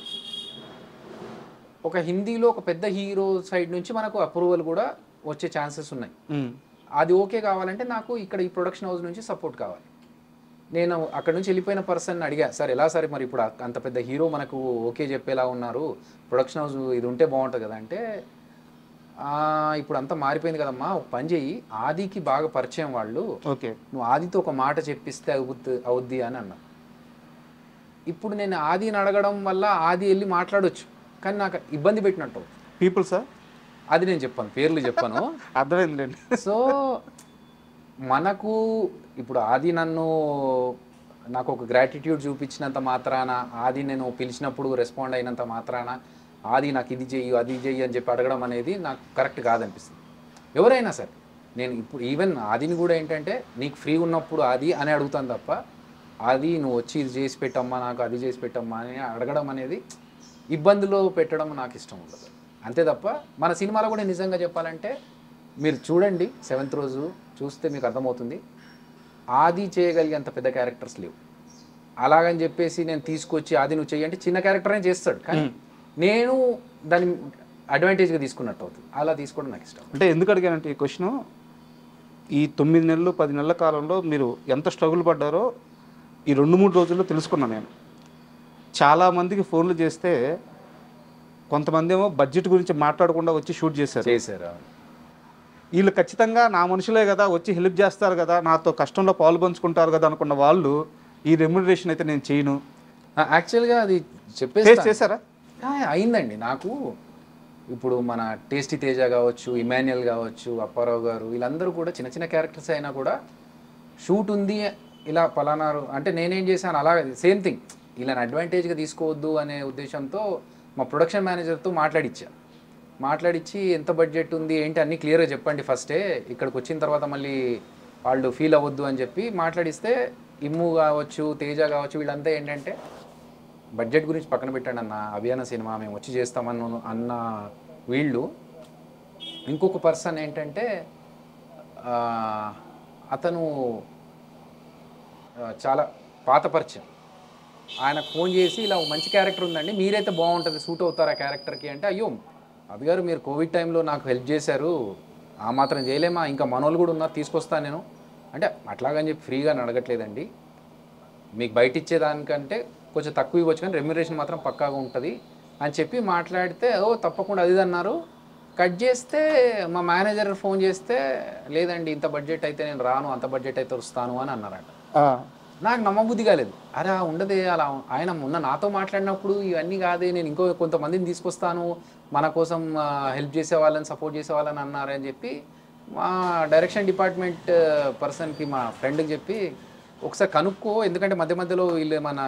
ఒక హిందీలో ఒక పెద్ద హీరో సైడ్ నుంచి మనకు అప్రూవల్ కూడా వచ్చే ఛాన్సెస్ ఉన్నాయి. అది ఓకే కావాలంటే నాకు ఇక్కడ ఈ ప్రొడక్షన్ హౌస్ నుంచి సపోర్ట్ కావాలి. నేను అక్కడ నుంచి వెళ్ళిపోయిన పర్సన్ అడిగా, సార్ ఎలా సార్ మరి ఇప్పుడు అంత పెద్ద హీరో మనకు ఓకే చెప్పేలా ఉన్నారు, ప్రొడక్షన్ హౌస్ ఇది ఉంటే బాగుంటుంది కదా అంటే, ఇప్పుడు అంతా మారిపోయింది కదమ్మా, ఒక పని చెయ్యి, ఆదికి బాగా పరిచయం వాళ్ళు, ఓకే, నువ్వు ఆదితో ఒక మాట చెప్పిస్తే అవుద్ది అని అన్నా. ఇప్పుడు నేను ఆదిని అడగడం వల్ల ఆది వెళ్ళి మాట్లాడొచ్చు, కానీ నాకు ఇబ్బంది పెట్టినట్టు. పీపుల్ సార్ అది నేను చెప్పాను, పేర్లు చెప్పాను. అర్థమైందండి. సో మనకు ఇప్పుడు ఆది నాకు ఒక గ్రాటిట్యూడ్ చూపించినంత మాత్రాన, ఆది నేను పిలిచినప్పుడు రెస్పాండ్ అయినంత మాత్రాన ఆది నాకు ఇది చెయ్యి అది చెయ్యి అని చెప్పి అడగడం అనేది నాకు కరెక్ట్ కాదనిపిస్తుంది. ఎవరైనా సరే నేను ఇప్పుడు ఈవెన్ ఆదిని కూడా ఏంటంటే నీకు ఫ్రీ ఉన్నప్పుడు ఆది అని అడుగుతాను తప్ప, ఆది నువ్వు వచ్చి ఇది చేసి పెట్టమ్మా నాకు అది చేసి పెట్టమ్మా అని అడగడం అనేది ఇబ్బందులు పెట్టడం నాకు ఇష్టం ఉండదు. అంతే తప్ప మన సినిమాలో కూడా నిజంగా చెప్పాలంటే మీరు చూడండి 7th రోజు చూస్తే మీకు అర్థమవుతుంది, ఆది చేయగలిగేంత పెద్ద క్యారెక్టర్స్ లేవు. అలాగని చెప్పేసి నేను తీసుకొచ్చి ఆది నువ్వు చెయ్యి అంటే చిన్న క్యారెక్టర్ అని చేస్తాడు, కానీ నేను దాన్ని అడ్వాంటేజ్గా తీసుకున్నట్టు అవుతుంది. అలా తీసుకోవడం నాకు ఇష్టం. అంటే ఎందుకు అడిగానంటే ఈ క్వశ్చన్, ఈ 9 నెలలు 10 నెలల కాలంలో మీరు ఎంత స్ట్రగుల్ పడ్డారో ఈ 2-3 రోజుల్లో తెలుసుకున్నాను నేను. చాలామందికి ఫోన్లు చేస్తే కొంతమంది ఏమో బడ్జెట్ గురించి మాట్లాడకుండా వచ్చి షూట్ చేశారు. వీళ్ళు ఖచ్చితంగా నా మనుషులే కదా, వచ్చి హెల్ప్ చేస్తారు కదా, నాతో కష్టంలో పాలు పంచుకుంటారు కదా అనుకున్న వాళ్ళు ఈ రెమ్యునరేషన్ అయితే నేను చేయను. యాక్చువల్గా అది చెప్పేసి చేశారా? అయిందండి నాకు. ఇప్పుడు మన టేస్టీ తేజ కావచ్చు, ఇమాన్యుయల్ కావచ్చు, అప్పారావు గారు, వీళ్ళందరూ కూడా చిన్న చిన్న క్యారెక్టర్స్ అయినా కూడా షూట్ ఉంది ఇలా పలానారు అంటే నేనేం చేశాను అలాగే సేమ్ థింగ్, ఇలా అడ్వాంటేజ్గా తీసుకోవద్దు అనే ఉద్దేశంతో మా ప్రొడక్షన్ మేనేజర్తో మాట్లాడించి ఎంత బడ్జెట్ ఉంది ఏంటి అన్నీ క్లియర్గా చెప్పండి ఫస్టే, ఇక్కడికి వచ్చిన తర్వాత మళ్ళీ వాళ్ళు ఫీల్ అవ్వద్దు అని చెప్పి మాట్లాడిస్తే ఇమ్ము కావచ్చు, తేజ కావచ్చు, వీళ్ళంతా ఏంటంటే బడ్జెట్ గురించి పక్కన పెట్టండి అన్న, అభియాన సినిమా మేము వచ్చి చేస్తామన్న వీళ్ళు. ఇంకొక పర్సన్ ఏంటంటే అతను చాలా పాత పరిచయం, ఆయనకు ఫోన్ చేసి ఇలా మంచి క్యారెక్టర్ ఉందండి మీరైతే బాగుంటుంది సూట్ అవుతారు ఆ క్యారెక్టర్కి అంటే, అయ్యో అభి గారు మీరు కోవిడ్ టైంలో నాకు హెల్ప్ చేశారు, ఆ మాత్రం చేయలేమా, ఇంకా మనోళ్ళు కూడా ఉన్నారు తీసుకొస్తాను నేను అంటే, అట్లాగని చెప్పి ఫ్రీగా అడగట్లేదండి, మీకు బయట ఇచ్చేదానికంటే కొంచెం తక్కువ ఇవ్వచ్చు కానీ రెమ్యునరేషన్ మాత్రం పక్కాగా ఉంటుంది అని చెప్పి మాట్లాడితే, ఓ తప్పకుండా అది అన్నారు. కట్ చేస్తే మా మేనేజర్ ఫోన్ చేస్తే, లేదండి ఇంత బడ్జెట్ అయితే నేను రాను, అంత బడ్జెట్ అయితే వస్తాను అని అన్నారట. నాకు నమ్మబుద్ధి కాలేదు. అరే ఉండదే అలా, ఆయన మొన్న నాతో మాట్లాడినప్పుడు ఇవన్నీ కాదే, నేను ఇంకో కొంతమందిని తీసుకొస్తాను మన కోసం హెల్ప్ చేసే వాళ్ళని సపోర్ట్ చేసే వాళ్ళని అన్నారని చెప్పి మా డైరెక్షన్ డిపార్ట్మెంట్ పర్సన్కి మా ఫ్రెండ్కి చెప్పి ఒకసారి కనుక్కో, ఎందుకంటే మధ్య మధ్యలో వీళ్ళు ఏమన్నా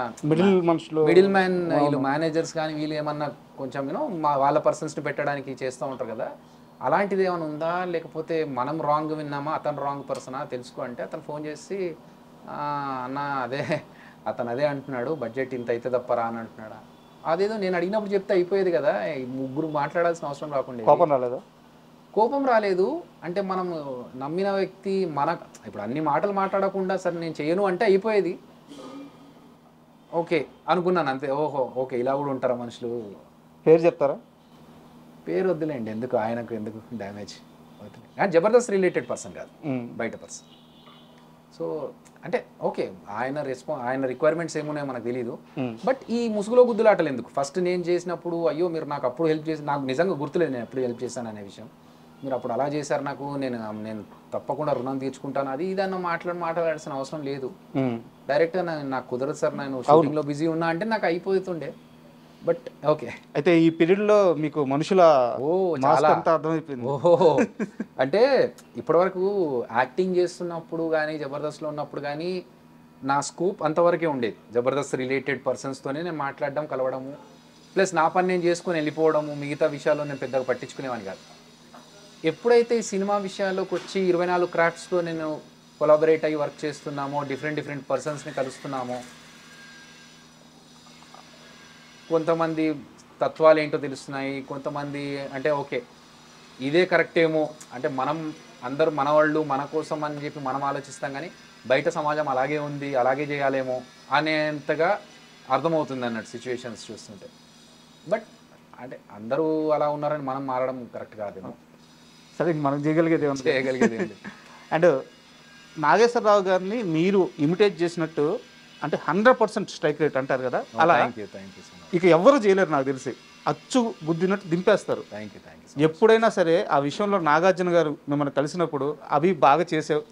మిడిల్ మ్యాన్ వీళ్ళు మేనేజర్స్ కానీ వీళ్ళు ఏమన్నా కొంచెం వాళ్ళ పర్సన్స్ని పెట్టడానికి చేస్తూ ఉంటారు కదా, అలాంటిది ఏమైనా ఉందా లేకపోతే మనం రాంగ్ విన్నామా అతను రాంగ్ పర్సనా తెలుసుకో అంటే, అతను ఫోన్ చేసి అన్న అతను అదే అంటున్నాడు బడ్జెట్ ఇంత అయితే తప్పరా అని అంటున్నాడా, అదేదో నేను అడిగినప్పుడు చెప్తే అయిపోయేది కదా, ముగ్గురు మాట్లాడాల్సిన అవసరం రాకుండా. కోపం రాలేదా? కోపం రాలేదు అంటే మనం నమ్మిన వ్యక్తి ఇప్పుడు అన్ని మాటలు మాట్లాడకుండా సరే నేను చేయను అంటే అయిపోయేది. ఓకే అనుకున్నాను అంతే. ఓహో ఓకే ఇలా కూడా ఉంటారా మనుషులు. పేరు చెప్తారా? పేరు వద్దులేండి, ఎందుకు ఆయనకు ఎందుకు డ్యామేజ్ అవుతుంది. జబర్దస్త్ రిలేటెడ్ పర్సన్ కాదు, బయట పర్సన్. సో అంటే ఓకే ఆయన రిక్వైర్మెంట్స్ ఏమున్నాయో మనకు తెలియదు. బట్ ఈ ముసుగులో గుద్దులాటలు ఎందుకు, ఫస్ట్ నేను చేసినప్పుడు అయ్యో మీరు నాకు అప్పుడు హెల్ప్ చేసి, నాకు నిజంగా గుర్తులేదు నేను ఎప్పుడు హెల్ప్ చేశాను అనే విషయం, మీరు అప్పుడు అలా చేశారు నాకు, నేను తప్పకుండా రుణం తీర్చుకుంటాను అది ఇదన్న మాట్లాడాల్సిన అవసరం లేదు. డైరెక్ట్గా నాకు కుదరదు సార్, నేను షూటింగ్లో బిజీ ఉన్నా అంటే నాకు అయిపోతుండే. బట్ ఓకే అయితే ఈ పీరియడ్లో మీకు మనుషుల చాలా అర్థమైపోయింది. ఓహో అంటే ఇప్పటివరకు యాక్టింగ్ చేస్తున్నప్పుడు కానీ జబర్దస్త్లో ఉన్నప్పుడు కానీ నా స్కోప్ అంతవరకే ఉండేది. జబర్దస్త్ రిలేటెడ్ పర్సన్స్తోనే నేను మాట్లాడడం కలవడము, ప్లస్ నా పని నేను చేసుకొని వెళ్ళిపోవడము, మిగతా విషయాల్లో నేను పెద్దగా పట్టించుకునేవాడిని కాదు. ఎప్పుడైతే ఈ సినిమా విషయాల్లోకి వచ్చి 24 క్రాఫ్ట్స్తో నేను కొలాబరేట్ అయ్యి వర్క్ చేస్తున్నామో, డిఫరెంట్ పర్సన్స్ని కలుస్తున్నామో, కొంతమంది తత్వాలు ఏంటో తెలుస్తున్నాయి, కొంతమంది అంటే ఓకే ఇదే కరెక్ట్ ఏమో అంటే మనం అందరూ మన వాళ్ళు మన కోసం అని చెప్పి మనం ఆలోచిస్తాం, కానీ బయట సమాజం అలాగే ఉంది, అలాగే చేయాలేమో అనేంతగా అర్థమవుతుంది అన్నట్టు సిచ్యువేషన్స్ చూస్తుంటే. బట్ అంటే అందరూ అలా ఉన్నారని మనం మారడం కరెక్ట్ కాదేమో. సరే ఇంక మనం చేయగలిగేది ఏమన్నా చేయగలిగేది ఏంటి? అండ్ నాగేశ్వరరావు గారిని మీరు ఇమిటేట్ చేసినట్టు అంటే 100% స్ట్రైక్ రేట్ అంటారు కదా, అలా థ్యాంక్ యూ సో మచ్. ఇక ఎవ్వరు చేయలేరు నాకు తెలిసి. అచ్చు గుద్దినట్టు దింపేస్తారు. Thank you. ఎప్పుడైనా సరే ఆ విషయంలో నాగార్జున గారు మిమ్మల్ని కలిసినప్పుడు అవి బాగా చేసావు,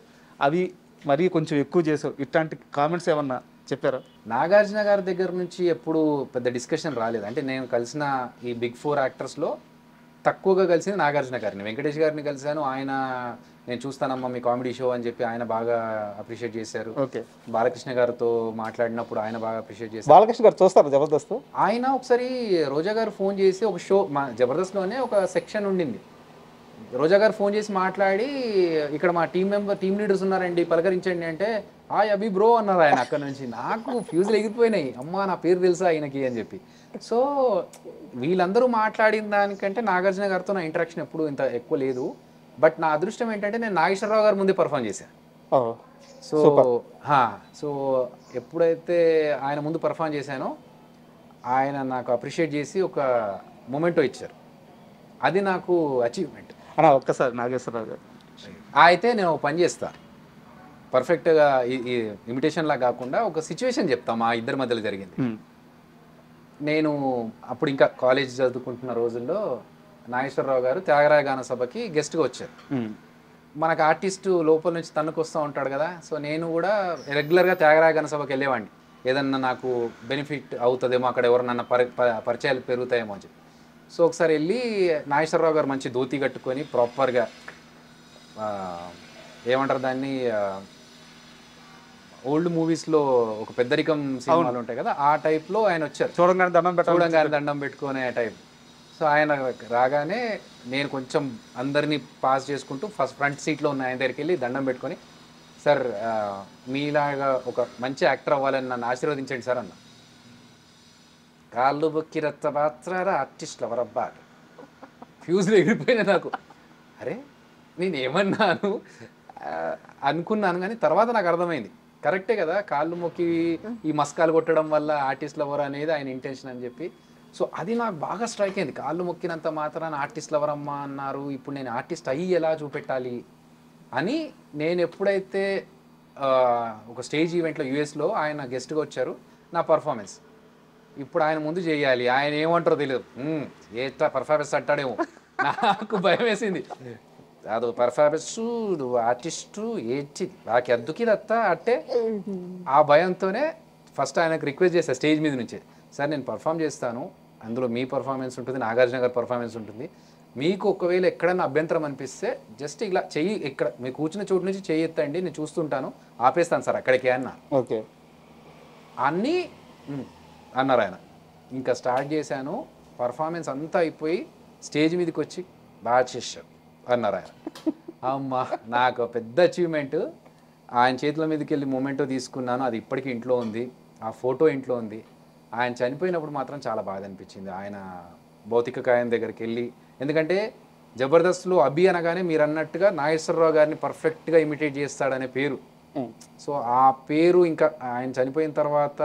అవి మరీ కొంచెం ఎక్కువ చేసావు, ఇట్లాంటి కామెంట్స్ ఏమన్నా చెప్పారా? నాగార్జున గారి దగ్గర నుంచి ఎప్పుడు పెద్ద డిస్కషన్ రాలేదు. అంటే నేను కలిసిన ఈ బిగ్ 4 యాక్టర్స్లో తక్కువగా కలిసింది నాగార్జున గారిని. వెంకటేష్ గారిని కలిశాను, ఆయన నేను చూస్తానమ్మా మీ కామెడీ షో అని చెప్పి ఆయన బాగా అప్రిషియేట్ చేశారు. ఓకే. బాలకృష్ణ గారితో మాట్లాడినప్పుడు ఆయన బాగా అప్రిషియేట్ చేశారు. బాలకృష్ణ గారు చూస్తారు జబర్దస్త్? ఆయన ఒకసారి రోజా గారు ఫోన్ చేసి ఒక షో మా జబర్దస్త్లోనే ఒక సెక్షన్ ఉండింది, రోజా గారు ఫోన్ చేసి మాట్లాడి ఇక్కడ మా టీమ్ లీడర్స్ ఉన్నారండి పలకరించండి అంటే అభి బ్రో అన్నారు ఆయన. అక్కడ నుంచి నాకు ఫ్యూజులు ఎగిరిపోయినాయి, అమ్మా నా పేరు తెలుసా ఆయనకి అని చెప్పి. సో వీళ్ళందరూ మాట్లాడిన దానికంటే నాగార్జున గారితో నా ఇంటరాక్షన్ ఎప్పుడు ఇంత ఎక్కువ లేదు. బట్ నా అదృష్టం ఏంటంటే నేను నాగేశ్వరరావు గారి ముందే పర్ఫామ్ చేశాను. సో ఎప్పుడైతే ఆయన ముందు పర్ఫామ్ చేశానో ఆయన నాకు అప్రిషియేట్ చేసి ఒక మొమెంటో ఇచ్చారు, అది నాకు అచీవ్మెంట్. అన్నా ఒక్కసారి నాగేశ్వరరావు గారు అయితే నేను ఒక పని చేస్తా, పర్ఫెక్ట్గా ఈ ఇమిటేషన్ లా కాకుండా ఒక సిచ్యువేషన్ చెప్తా మా ఇద్దరి మధ్యలో జరిగింది. నేను అప్పుడు ఇంకా కాలేజ్ చదువుకుంటున్న రోజుల్లో నాగేశ్వరరావు గారు త్యాగరాయ గాన సభకి గెస్ట్గా వచ్చారు. మనకు ఆర్టిస్టు లోపల నుంచి తన్నుకు వస్తూ ఉంటాడు కదా, సో నేను కూడా రెగ్యులర్గా త్యాగరాయ గాన సభకి వెళ్ళేవాడిని, ఏదన్నా నాకు బెనిఫిట్ అవుతుందేమో, అక్కడ ఎవరినన్నా పరిచయాలు పెరుగుతాయేమో అని చెప్పి. సో ఒకసారి వెళ్ళి నాగేశ్వరరావు గారు మంచి ధోతి కట్టుకొని ప్రాపర్గా ఏమంటారు దాన్ని, ఓల్డ్ మూవీస్లో ఒక పెద్దరికం సినిమాలు ఉంటాయి కదా ఆ టైప్లో ఆయన వచ్చారు. చూడంగానే దండం పెట్టుకునే టైప్. సో ఆయన రాగానే నేను కొంచెం అందరినీ పాస్ చేసుకుంటూ ఫ్రంట్ సీట్లో ఉన్న ఆయన దగ్గరికి వెళ్ళి దండం పెట్టుకొని, సార్ మీలాగా ఒక మంచి యాక్టర్ అవ్వాలని నన్ను ఆశీర్వదించండి సార్ అన్న. కాళ్ళు బొక్కి రచ్చబాత్రారా ఆర్టిస్టులు ఎవరబ్బా, ఫ్యూజ్లు ఎగిరిపోయినాయి నాకు. అరే నేను ఏమన్నాను అనుకున్నాను, కానీ తర్వాత నాకు అర్థమైంది కరెక్టే కదా, కాళ్ళు మొక్కి ఈ మస్కాలు కొట్టడం వల్ల ఆర్టిస్టులు ఎవరు అనేది ఆయన ఇంటెన్షన్ అని చెప్పి. సో అది నాకు బాగా స్ట్రైక్ అయింది, కాళ్ళు మొక్కినంత మాత్రాన ఆర్టిస్టులు ఎవరమ్మా అన్నారు, ఇప్పుడు నేను ఆర్టిస్ట్ అయ్యి ఎలా చూపెట్టాలి అని. నేను ఎప్పుడైతే ఒక స్టేజ్ ఈవెంట్లో యూఎస్లో ఆయన గెస్ట్గా వచ్చారు, నా పర్ఫార్మెన్స్ ఇప్పుడు ఆయన ముందు చేయాలి, ఆయన ఏమంటారో తెలియదు, ఏ పర్ఫార్మెన్స్ అంటాడేమో, నాకు భయం వేసింది. ಅದು పర్ఫార్మెన్సు ఆర్టిస్టు ఏంటి నాకు ఎందుకు ఇదత్తా అంటే ఆ భయంతోనే ఫస్ట్ ఆయనకు రిక్వెస్ట్ చేస్తాను స్టేజ్ మీద నుంచే, సార్ నేను పర్ఫామ్ చేస్తాను, అందులో మీ పర్ఫార్మెన్స్ ఉంటుంది, నాగార్జున గారి పర్ఫార్మెన్స్ ఉంటుంది, మీకు ఒకవేళ ఎక్కడైనా అభ్యంతరం అనిపిస్తే జస్ట్ ఇలా చెయ్యి ఇక్కడ మీరు కూర్చున్న చోటు నుంచి చెయ్యి ఎత్తండి, నేను చూస్తుంటాను, ఆపేస్తాను సార్ అక్కడికే అన్న. ఓకే అన్నీ అన్నారు ఆయన. ఇంకా స్టార్ట్ చేశాను, పర్ఫార్మెన్స్ అంతా అయిపోయి స్టేజ్ మీదకి వచ్చి బాగా చేశారు అన్నారు ఆయన. అమ్మా నాకు పెద్ద అచీవ్మెంట్. ఆయన చేతుల మీదకి వెళ్ళి మొమెంటో తీసుకున్నాను, అది ఇప్పటికీ ఇంట్లో ఉంది, ఆ ఫోటో ఇంట్లో ఉంది. ఆయన చనిపోయినప్పుడు మాత్రం చాలా బాధ అనిపించింది, ఆయన భౌతిక కాయం దగ్గరికి వెళ్ళి. ఎందుకంటే జబర్దస్త్లో అభి అనగానే మీరు అన్నట్టుగా నాగేశ్వరరావు గారిని పర్ఫెక్ట్గా ఇమిటేట్ చేస్తాడనే పేరు. సో ఆ పేరు ఇంకా ఆయన చనిపోయిన తర్వాత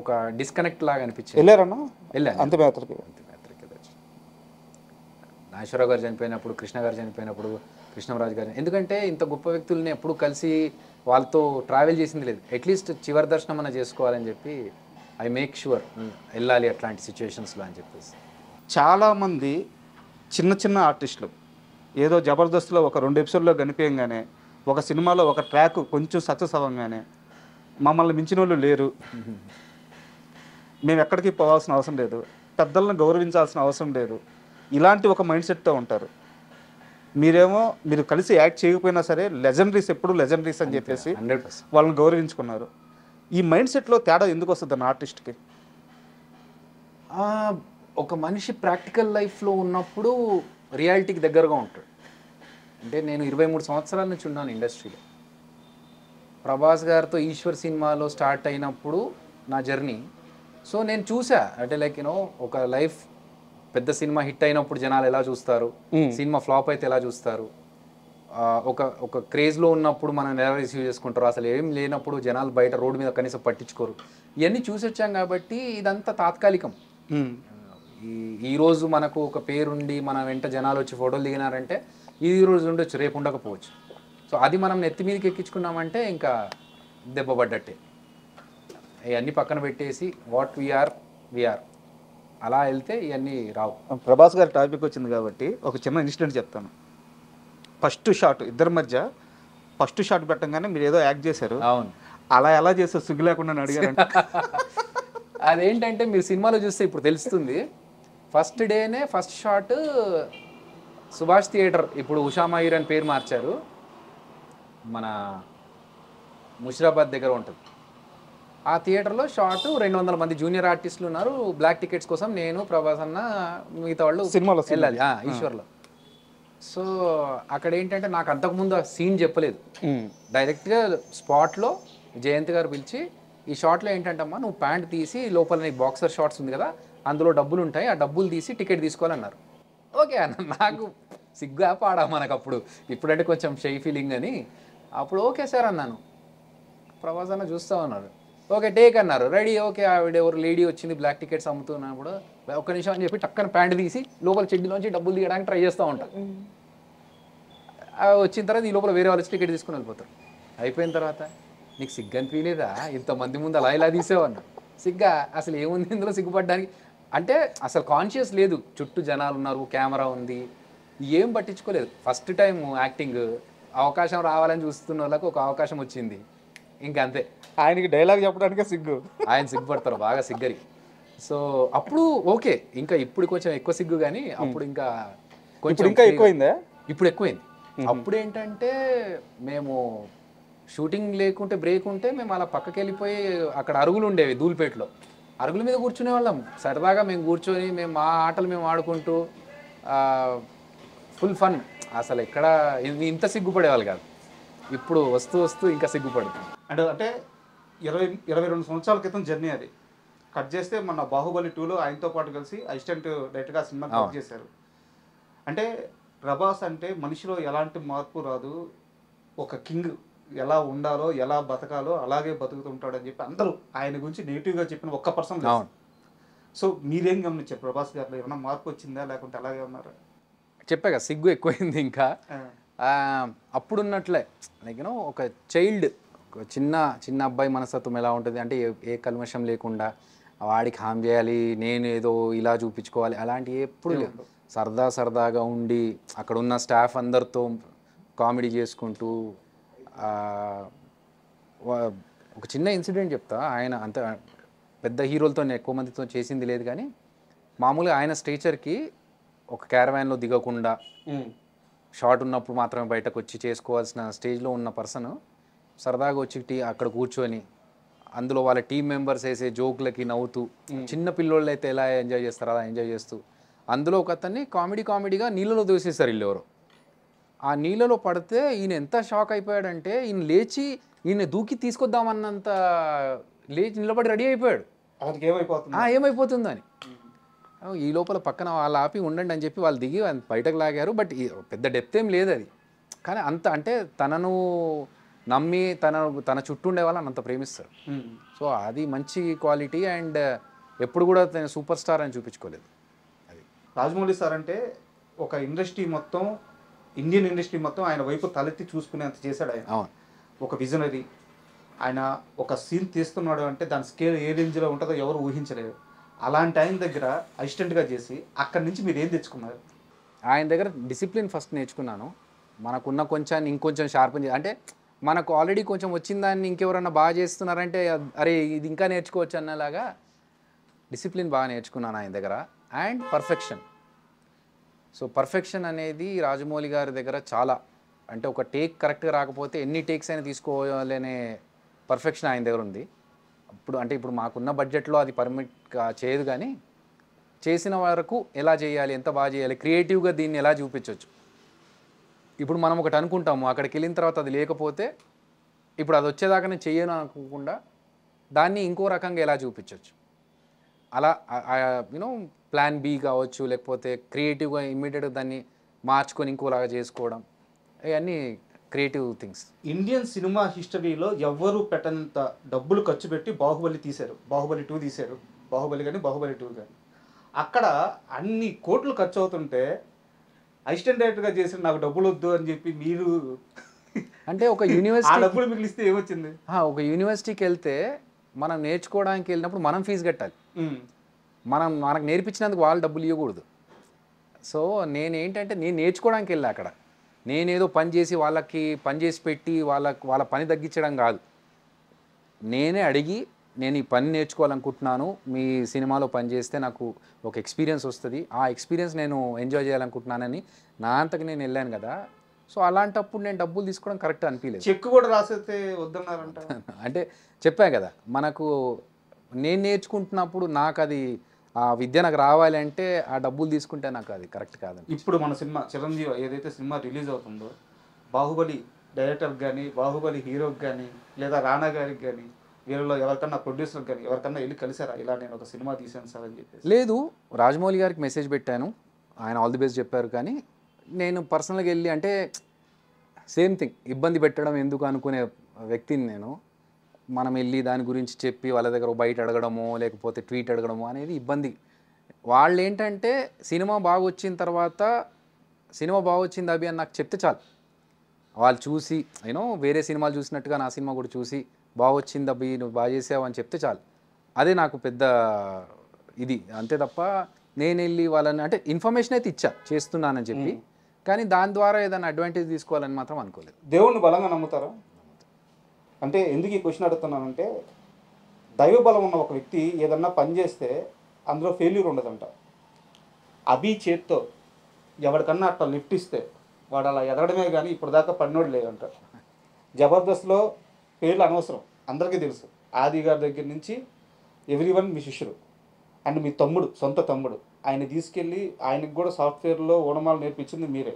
ఒక డిస్కనెక్ట్ లాగా అనిపించింది. వెళ్ళారన్నా? వెళ్ళాను. అంతమయాత్రకి నాగేశ్వరరావు గారు చనిపోయినప్పుడు, కృష్ణ గారు చనిపోయినప్పుడు, కృష్ణరాజు గారు, ఎందుకంటే ఇంత గొప్ప వ్యక్తుల్ని ఎప్పుడు కలిసి వాళ్ళతో ట్రావెల్ చేసింది లేదు, అట్లీస్ట్ చివరి దర్శనం అన్న చేసుకోవాలని చెప్పి ఐ మేక్ షూర్ వెళ్ళాలి అట్లాంటి సిచ్యువేషన్స్లో అని చెప్పేసి. చాలామంది చిన్న చిన్న ఆర్టిస్టులు ఏదో జబర్దస్త్లో ఒక 2 ఎపిసోడ్లో కనిపించగానే, ఒక సినిమాలో ఒక ట్రాక్ కొంచెం సక్సెస్ అవ్వగానే మమ్మల్ని మించిన వాళ్ళు లేరు, మేము ఎక్కడికి పోవాల్సిన అవసరం లేదు, పెద్దలను గౌరవించాల్సిన అవసరం లేదు, ఇలాంటి ఒక మైండ్ సెట్తో ఉంటారు. మీరు కలిసి యాక్ట్ చేయకపోయినా సరే లెజెండరీస్ ఎప్పుడు లెజెండరీస్ అని చెప్పేసి 100% వాళ్ళని గౌరవించుకున్నారు. ఈ మైండ్ సెట్లో తేడా ఎందుకు వస్తుంది అన్న ఆర్టిస్ట్కి? ఒక మనిషి ప్రాక్టికల్ లైఫ్లో ఉన్నప్పుడు రియాలిటీకి దగ్గరగా ఉంటాడు. అంటే నేను 23 సంవత్సరాల నుంచి ఉన్నాను ఇండస్ట్రీలో. ప్రభాస్ గారితో ఈశ్వర్ సినిమాలో స్టార్ట్ అయినప్పుడు నా జర్నీ. సో నేను చూసా, అంటే లైక్ ఒక లైఫ్ పెద్ద సినిమా హిట్ అయినప్పుడు జనాలు ఎలా చూస్తారు, సినిమా ఫ్లాప్ అయితే ఎలా చూస్తారు, ఒక క్రేజ్లో ఉన్నప్పుడు మనం ఎలా రిసీవ్ చేసుకుంటారు, అసలు ఏం లేనప్పుడు జనాలు బయట రోడ్డు మీద కనీసం పట్టించుకోరు. ఇవన్నీ చూసి వచ్చాం కాబట్టి ఇదంతా తాత్కాలికం. ఈ రోజు మనకు ఒక పేరుండి మన వెంట జనాలు వచ్చి ఫోటోలు దిగినారంటే ఈ రోజు ఉండొచ్చు, రేపు ఉండకపోవచ్చు. సో అది మనం నెత్తి మీదకి ఎక్కించుకున్నామంటే ఇంకా దెబ్బ పడ్డట్టే. ఇవన్నీ పక్కన పెట్టేసి వాట్ వీఆర్ అలా వెళ్తే ఇవన్నీ రావు. ప్రభాస్ గారి టాపిక్ వచ్చింది కాబట్టి ఒక చిన్న ఇన్సిడెంట్ చెప్తాను. ఫస్ట్ షాట్ ఇద్దరి మధ్య ఫస్ట్ షాట్ పెట్టంగానే మీరు ఏదో యాక్ట్ చేశారు. అవును, అలా ఎలా చేస్తారు సిగ్గు లేకుండా అడిగారంటే అదేంటంటే మీరు సినిమాలో చూస్తే ఇప్పుడు తెలుస్తుంది. ఫస్ట్ డేనే ఫస్ట్ షాట్ సుభాష్ థియేటర్, ఇప్పుడు ఉషా మయూర్ అని పేరు మార్చారు, మన ముషిరాబాద్ దగ్గర ఉంటుంది. ఆ థియేటర్లో షాట్ 200 మంది జూనియర్ ఆర్టిస్టులు ఉన్నారు. బ్లాక్ టికెట్స్ కోసం నేను, ప్రభాస్ అన్న, మిగతా వాళ్ళు సినిమాలో వెళ్ళాలి ఈశ్వర్లో. సో అక్కడ ఏంటంటే నాకు అంతకుముందు ఆ సీన్ చెప్పలేదు. డైరెక్ట్గా స్పాట్లో జయంత్ గారు పిలిచి ఈ షాట్లో ఏంటంటమ్మా నువ్వు ప్యాంట్ తీసి లోపల నీకు బాక్సర్ షార్ట్స్ ఉంది కదా అందులో డబ్బులు ఉంటాయి, ఆ డబ్బులు తీసి టికెట్ తీసుకోవాలన్నారు. ఓకే అన్న, నాకు సిగ్గా పాడా మనకు అప్పుడు, ఇప్పుడంటే కొంచెం షై ఫీలింగ్ అని. అప్పుడు ఓకే సార్ అన్నాను. ప్రభాస్ అన్న చూస్తూ ఉన్నారు. ఓకే టేక్ అన్నారు. రెడీ. ఓకే ఆవిడ ఎవరు లేడీ వచ్చింది బ్లాక్ టికెట్స్ అమ్ముతున్నప్పుడు ఒక్క నిమిషం అని చెప్పి టక్కన ప్యాంట్ తీసి లోపల చెడ్డీలోంచి డబ్బులు తీయడానికి ట్రై చేస్తూ ఉంటారు. వచ్చిన తర్వాత ఈ లోపల వేరే వాళ్ళు టికెట్ తీసుకుని వెళ్ళిపోతారు. అయిపోయిన తర్వాత నీకు సిగ్గు అనిపించలేదా ఇంతమంది ముందు అలా ఇలా తీసేవన్న? సిగ్గా అసలు ఏముంది ఇందులో సిగ్గుపడ్డానికి? అంటే అసలు కాన్షియస్ లేదు, చుట్టూ జనాలు ఉన్నారు, కెమెరా ఉంది, ఏం పట్టించుకోలేదు. ఫస్ట్ టైం యాక్టింగ్ అవకాశం రావాలని చూస్తున్న వాళ్ళకి ఒక అవకాశం వచ్చింది, ఇంకా అంతే. ఆయనకి డైలాగ్ చెప్పడానికే సిగ్గు. ఆయన సిగ్గుపడతారు బాగా, సిగ్గరి. సో అప్పుడు ఓకే, ఇంకా ఇప్పుడు కొంచెం ఎక్కువ సిగ్గు, కానీ అప్పుడు ఇంకా కొంచెం ఇంకా ఎక్కువైందా? ఇప్పుడు ఎక్కువైంది. అప్పుడు ఏంటంటే మేము షూటింగ్ లేకుంటే బ్రేక్ ఉంటే మేము అలా పక్కకి వెళ్ళిపోయి అక్కడ అరుగులు ఉండేవి ధూల్పేటలో, అరుగుల మీద కూర్చునే వాళ్ళం సరదాగా. మేము కూర్చొని మేము మా ఆటలు మేము ఆడుకుంటూ ఫుల్ ఫన్. అసలు ఎక్కడ ఇంత సిగ్గుపడేవాళ్ళు కాదు. ఇప్పుడు వస్తూ వస్తూ ఇంకా సిగ్గుపడుతుంది. అంటే 22 సంవత్సరాల క్రితం జర్నీ అది. కట్ చేస్తే మన బాహుబలి 2లో ఆయనతో పాటు కలిసి అసిస్టెంట్ డైరెక్టర్గా సినిమా కట్ చేశారు. అంటే ప్రభాస్ అంటే మనిషిలో ఎలాంటి మార్పు రాదు, ఒక కింగ్ ఎలా ఉండాలో ఎలా బతకాలో అలాగే బతుకుతుంటాడు అని చెప్పి అందరూ ఆయన గురించి నెగిటివ్గా చెప్పిన ఒక్క పర్సన్. సో మీరేం గమనించారు ప్రభాస్ గారిలో? ఏమైనా మార్పు వచ్చిందా లేకుంటే అలాగే ఉన్నారా? చెప్పాక సిగ్గు ఎక్కువైంది. ఇంకా అప్పుడున్నట్లే లైక్ ఒక చైల్డ్, ఒక చిన్న అబ్బాయి మనస్తత్వం ఎలా ఉంటుంది అంటే ఏ కల్మషం లేకుండా వాడికి హామ్ చేయాలి, నేను ఏదో ఇలా చూపించుకోవాలి, అలాంటివి ఎప్పుడు లేదు. సరదాగా ఉండి అక్కడ ఉన్న స్టాఫ్ అందరితో కామెడీ చేసుకుంటూ. ఒక చిన్న ఇన్సిడెంట్ చెప్తా. ఆయన అంత పెద్ద హీరోలతో ఎక్కువ మందితో చేసింది లేదు, కానీ మామూలుగా ఆయన స్టేచర్కి ఒక క్యారవాన్లో దిగకుండా షార్ట్ ఉన్నప్పుడు మాత్రమే బయటకు వచ్చి చేసుకోవాల్సిన స్టేజ్లో ఉన్న పర్సన్ సరదాగా వచ్చి అక్కడ కూర్చొని అందులో వాళ్ళ టీం మెంబర్స్ వేసే జోకులకి నవ్వుతూ, చిన్న పిల్లోళ్ళు అయితే ఎలా ఎంజాయ్ చేస్తారో అలా ఎంజాయ్ చేస్తూ, అందులో ఒక అతన్ని కామెడీగా నీళ్ళలో దూసేస్తారు వీళ్ళు ఎవరో. ఆ నీళ్ళలో పడితే ఈయన ఎంత షాక్ అయిపోయాడంటే ఈయన లేచి ఈయన దూకి తీసుకొద్దామన్నంత లేచి నిలబడి రెడీ అయిపోయాడు. ఏమైపోతుందని. ఈ లోపల పక్కన వాళ్ళు ఆపి ఉండండి అని చెప్పి వాళ్ళు దిగి బయటకు లాగారు. బట్ పెద్ద డెప్త్ ఏం లేదు అది, కానీ అంత అంటే తనను నమ్మి తన చుట్టూ ఉండే వాళ్ళని అంత ప్రేమిస్తారు. సో అది మంచి క్వాలిటీ. అండ్ ఎప్పుడు కూడా తను సూపర్ స్టార్ అని చూపించుకోలేదు. అది రాజమౌళి సార్ అంటే ఒక ఇండస్ట్రీ మొత్తం, ఇండియన్ ఇండస్ట్రీ మొత్తం ఆయన వైపు తలెత్తి చూసుకునేంత చేశాడు ఆయన. ఒక విజనరీ. ఆయన ఒక సీన్ తీస్తున్నాడు అంటే దాని స్కేల్ ఏ రేంజ్లో ఉంటుందో ఎవరు ఊహించలేరు. అలాంటి ఆయన దగ్గర అసిస్టెంట్గా చేసి అక్కడి నుంచి మీరు ఏం తెచ్చుకున్నారు? ఆయన దగ్గర డిసిప్లిన్ ఫస్ట్ నేర్చుకున్నాను. మనకున్న కొంచెం ఇంకొంచెం షార్పెన్ అంటే మనకు ఆల్రెడీ కొంచెం వచ్చిన దాన్ని ఇంకెవరన్నా బాగా చేస్తున్నారంటే అరే ఇది ఇంకా నేర్చుకోవచ్చు అన్నలాగా డిసిప్లిన్ బాగా నేర్చుకున్నాను ఆయన దగ్గర. And perfection. సో పర్ఫెక్షన్ అనేది రాజమౌళి గారి దగ్గర చాలా, అంటే ఒక టేక్ కరెక్ట్గా రాకపోతే ఎన్ని టేక్స్ అయినా తీసుకోవాలనే పర్ఫెక్షన్ ఆయన దగ్గర ఉంది. ఇప్పుడు మాకున్న బడ్జెట్లో అది పర్మిట్ చేయదు, కానీ చేసిన వరకు ఎలా చేయాలి, ఎంత బాగా చేయాలి, క్రియేటివ్గా దీన్ని ఎలా చూపించవచ్చు. ఇప్పుడు మనం ఒకటి అనుకుంటాము, అక్కడికి వెళ్ళిన తర్వాత అది లేకపోతే ఇప్పుడు అది వచ్చేదాకా నేను చెయ్యను అనుకోకుండా దాన్ని ఇంకో రకంగా ఎలా చూపించవచ్చు. అలా యూనో ప్లాన్ బి కావచ్చు, లేకపోతే క్రియేటివ్గా ఇమ్మీడియట్గా దాన్ని మార్చుకొని ఇంకోలాగా చేసుకోవడం, ఇవన్నీ క్రియేటివ్ థింగ్స్. ఇండియన్ సినిమా హిస్టరీలో ఎవ్వరూ పెట్టనంత డబ్బులు ఖర్చు పెట్టి బాహుబలి తీశారు. బాహుబలి 2 తీశారు. బాహుబలి కానీ బాహుబలి 2 కానీ అక్కడ అన్ని కోట్లు ఖర్చు అవుతుంటే అసిస్టెంట్ డైరెక్టర్గా చేసిన నాకు డబ్బులు వద్దు అని చెప్పి మీరు అంటే ఒక ఆ యూనివర్సిటీ డబ్బులు మిగిలిస్తే ఏమొచ్చింది? ఒక యూనివర్సిటీకి వెళ్తే మనం నేర్చుకోవడానికి వెళ్ళినప్పుడు మనం ఫీజు కట్టాలి. మనకు నేర్పించినందుకు వాళ్ళు డబ్బులు ఇవ్వకూడదు. సో నేనేంటంటే నేను నేర్చుకోవడానికి వెళ్ళా అక్కడ. నేనేదో పని చేసి వాళ్ళకి పని చేసి పెట్టి వాళ్ళ పని తగ్గించడం కాదు. నేనే అడిగి నేను ఈ పని నేర్చుకోవాలనుకుంటున్నాను, మీ సినిమాలో పని చేస్తే నాకు ఒక ఎక్స్పీరియన్స్ వస్తుంది, ఆ ఎక్స్పీరియన్స్ నేను ఎంజాయ్ చేయాలనుకుంటున్నానని నా అంతకు నేను వెళ్ళాను కదా. సో అలాంటప్పుడు నేను డబ్బులు తీసుకోవడం కరెక్ట్ అనిపించలేదు. చెక్ కూడా రాసేస్తే వద్దన్నారంట. అంటే చెప్పా కదా, మనకు నేను నేర్చుకుంటున్నప్పుడు నాకు అది ఆ విద్య నాకు రావాలి అంటే ఆ డబ్బులు తీసుకుంటే నాకు అది కరెక్ట్ కాదండి. ఇప్పుడు మన సినిమా చిరంజీవి ఏదైతే సినిమా రిలీజ్ అవుతుందో బాహుబలి డైరెక్టర్కి కానీ, బాహుబలి హీరోకి కానీ, లేదా రానా గారికి కానీ, వీళ్ళలో ఎవరికన్నా ప్రొడ్యూసర్కి కానీ ఎవరికన్నా వెళ్ళి కలిసారా ఇలా నేను ఒక సినిమా తీశాను సార్ అని చెప్పేసి? లేదు, రాజమౌళి గారికి మెసేజ్ పెట్టాను, ఆయన ఆల్ ది బెస్ట్ చెప్పారు. కానీ నేను పర్సనల్గా వెళ్ళి అంటే సేమ్ థింగ్, ఇబ్బంది పెట్టడం ఎందుకు అనుకునే వ్యక్తిని నేను. మనం వెళ్ళి దాని గురించి చెప్పి వాళ్ళ దగ్గర బయట అడగడమో లేకపోతే ట్వీట్ అడగడమో అనేది ఇబ్బంది. వాళ్ళు ఏంటంటే సినిమా బాగా వచ్చిన తర్వాత సినిమా బాగా వచ్చింది అభి అని నాకు చెప్తే చాలు. వాళ్ళు చూసి వేరే సినిమాలు చూసినట్టుగా నా సినిమా కూడా చూసి బాగా వచ్చింది అభి, నువ్వు బాగా చేసావు అని చెప్తే చాలు. అదే నాకు పెద్ద ఇది. అంతే తప్ప నేను వెళ్ళి వాళ్ళని అంటే ఇన్ఫర్మేషన్ అయితే ఇచ్చా చేస్తున్నానని చెప్పి, కానీ దాని ద్వారా ఏదైనా అడ్వాంటేజ్ తీసుకోవాలని మాత్రం అనుకోలేదు. దేవుణ్ణి బలంగా నమ్ముతారా? అంటే ఎందుకు ఈ క్వశ్చన్ అడుగుతున్నానంటే దైవ బలం ఉన్న ఒక వ్యక్తి ఏదన్నా పని చేస్తే అందులో ఫెయిల్యూర్ ఉండదంట. అభి చేత్తో ఎవరికన్నా అట్లా లిఫ్ట్ ఇస్తే వాడు అలా ఎదగడమే కానీ ఇప్పుడు దాకా పడినోడు లేదంట. జబర్దస్త్లో పేర్లు అనవసరం, అందరికీ తెలుసు. ఆది గారి దగ్గర నుంచి ఎవ్రీవన్ మీ శిష్యుడు అండ్ మీ తమ్ముడు, సొంత తమ్ముడు. ఆయన తీసుకెళ్ళి ఆయనకు కూడా సాఫ్ట్వేర్లో ఓనమాలు నేర్పించింది మీరే.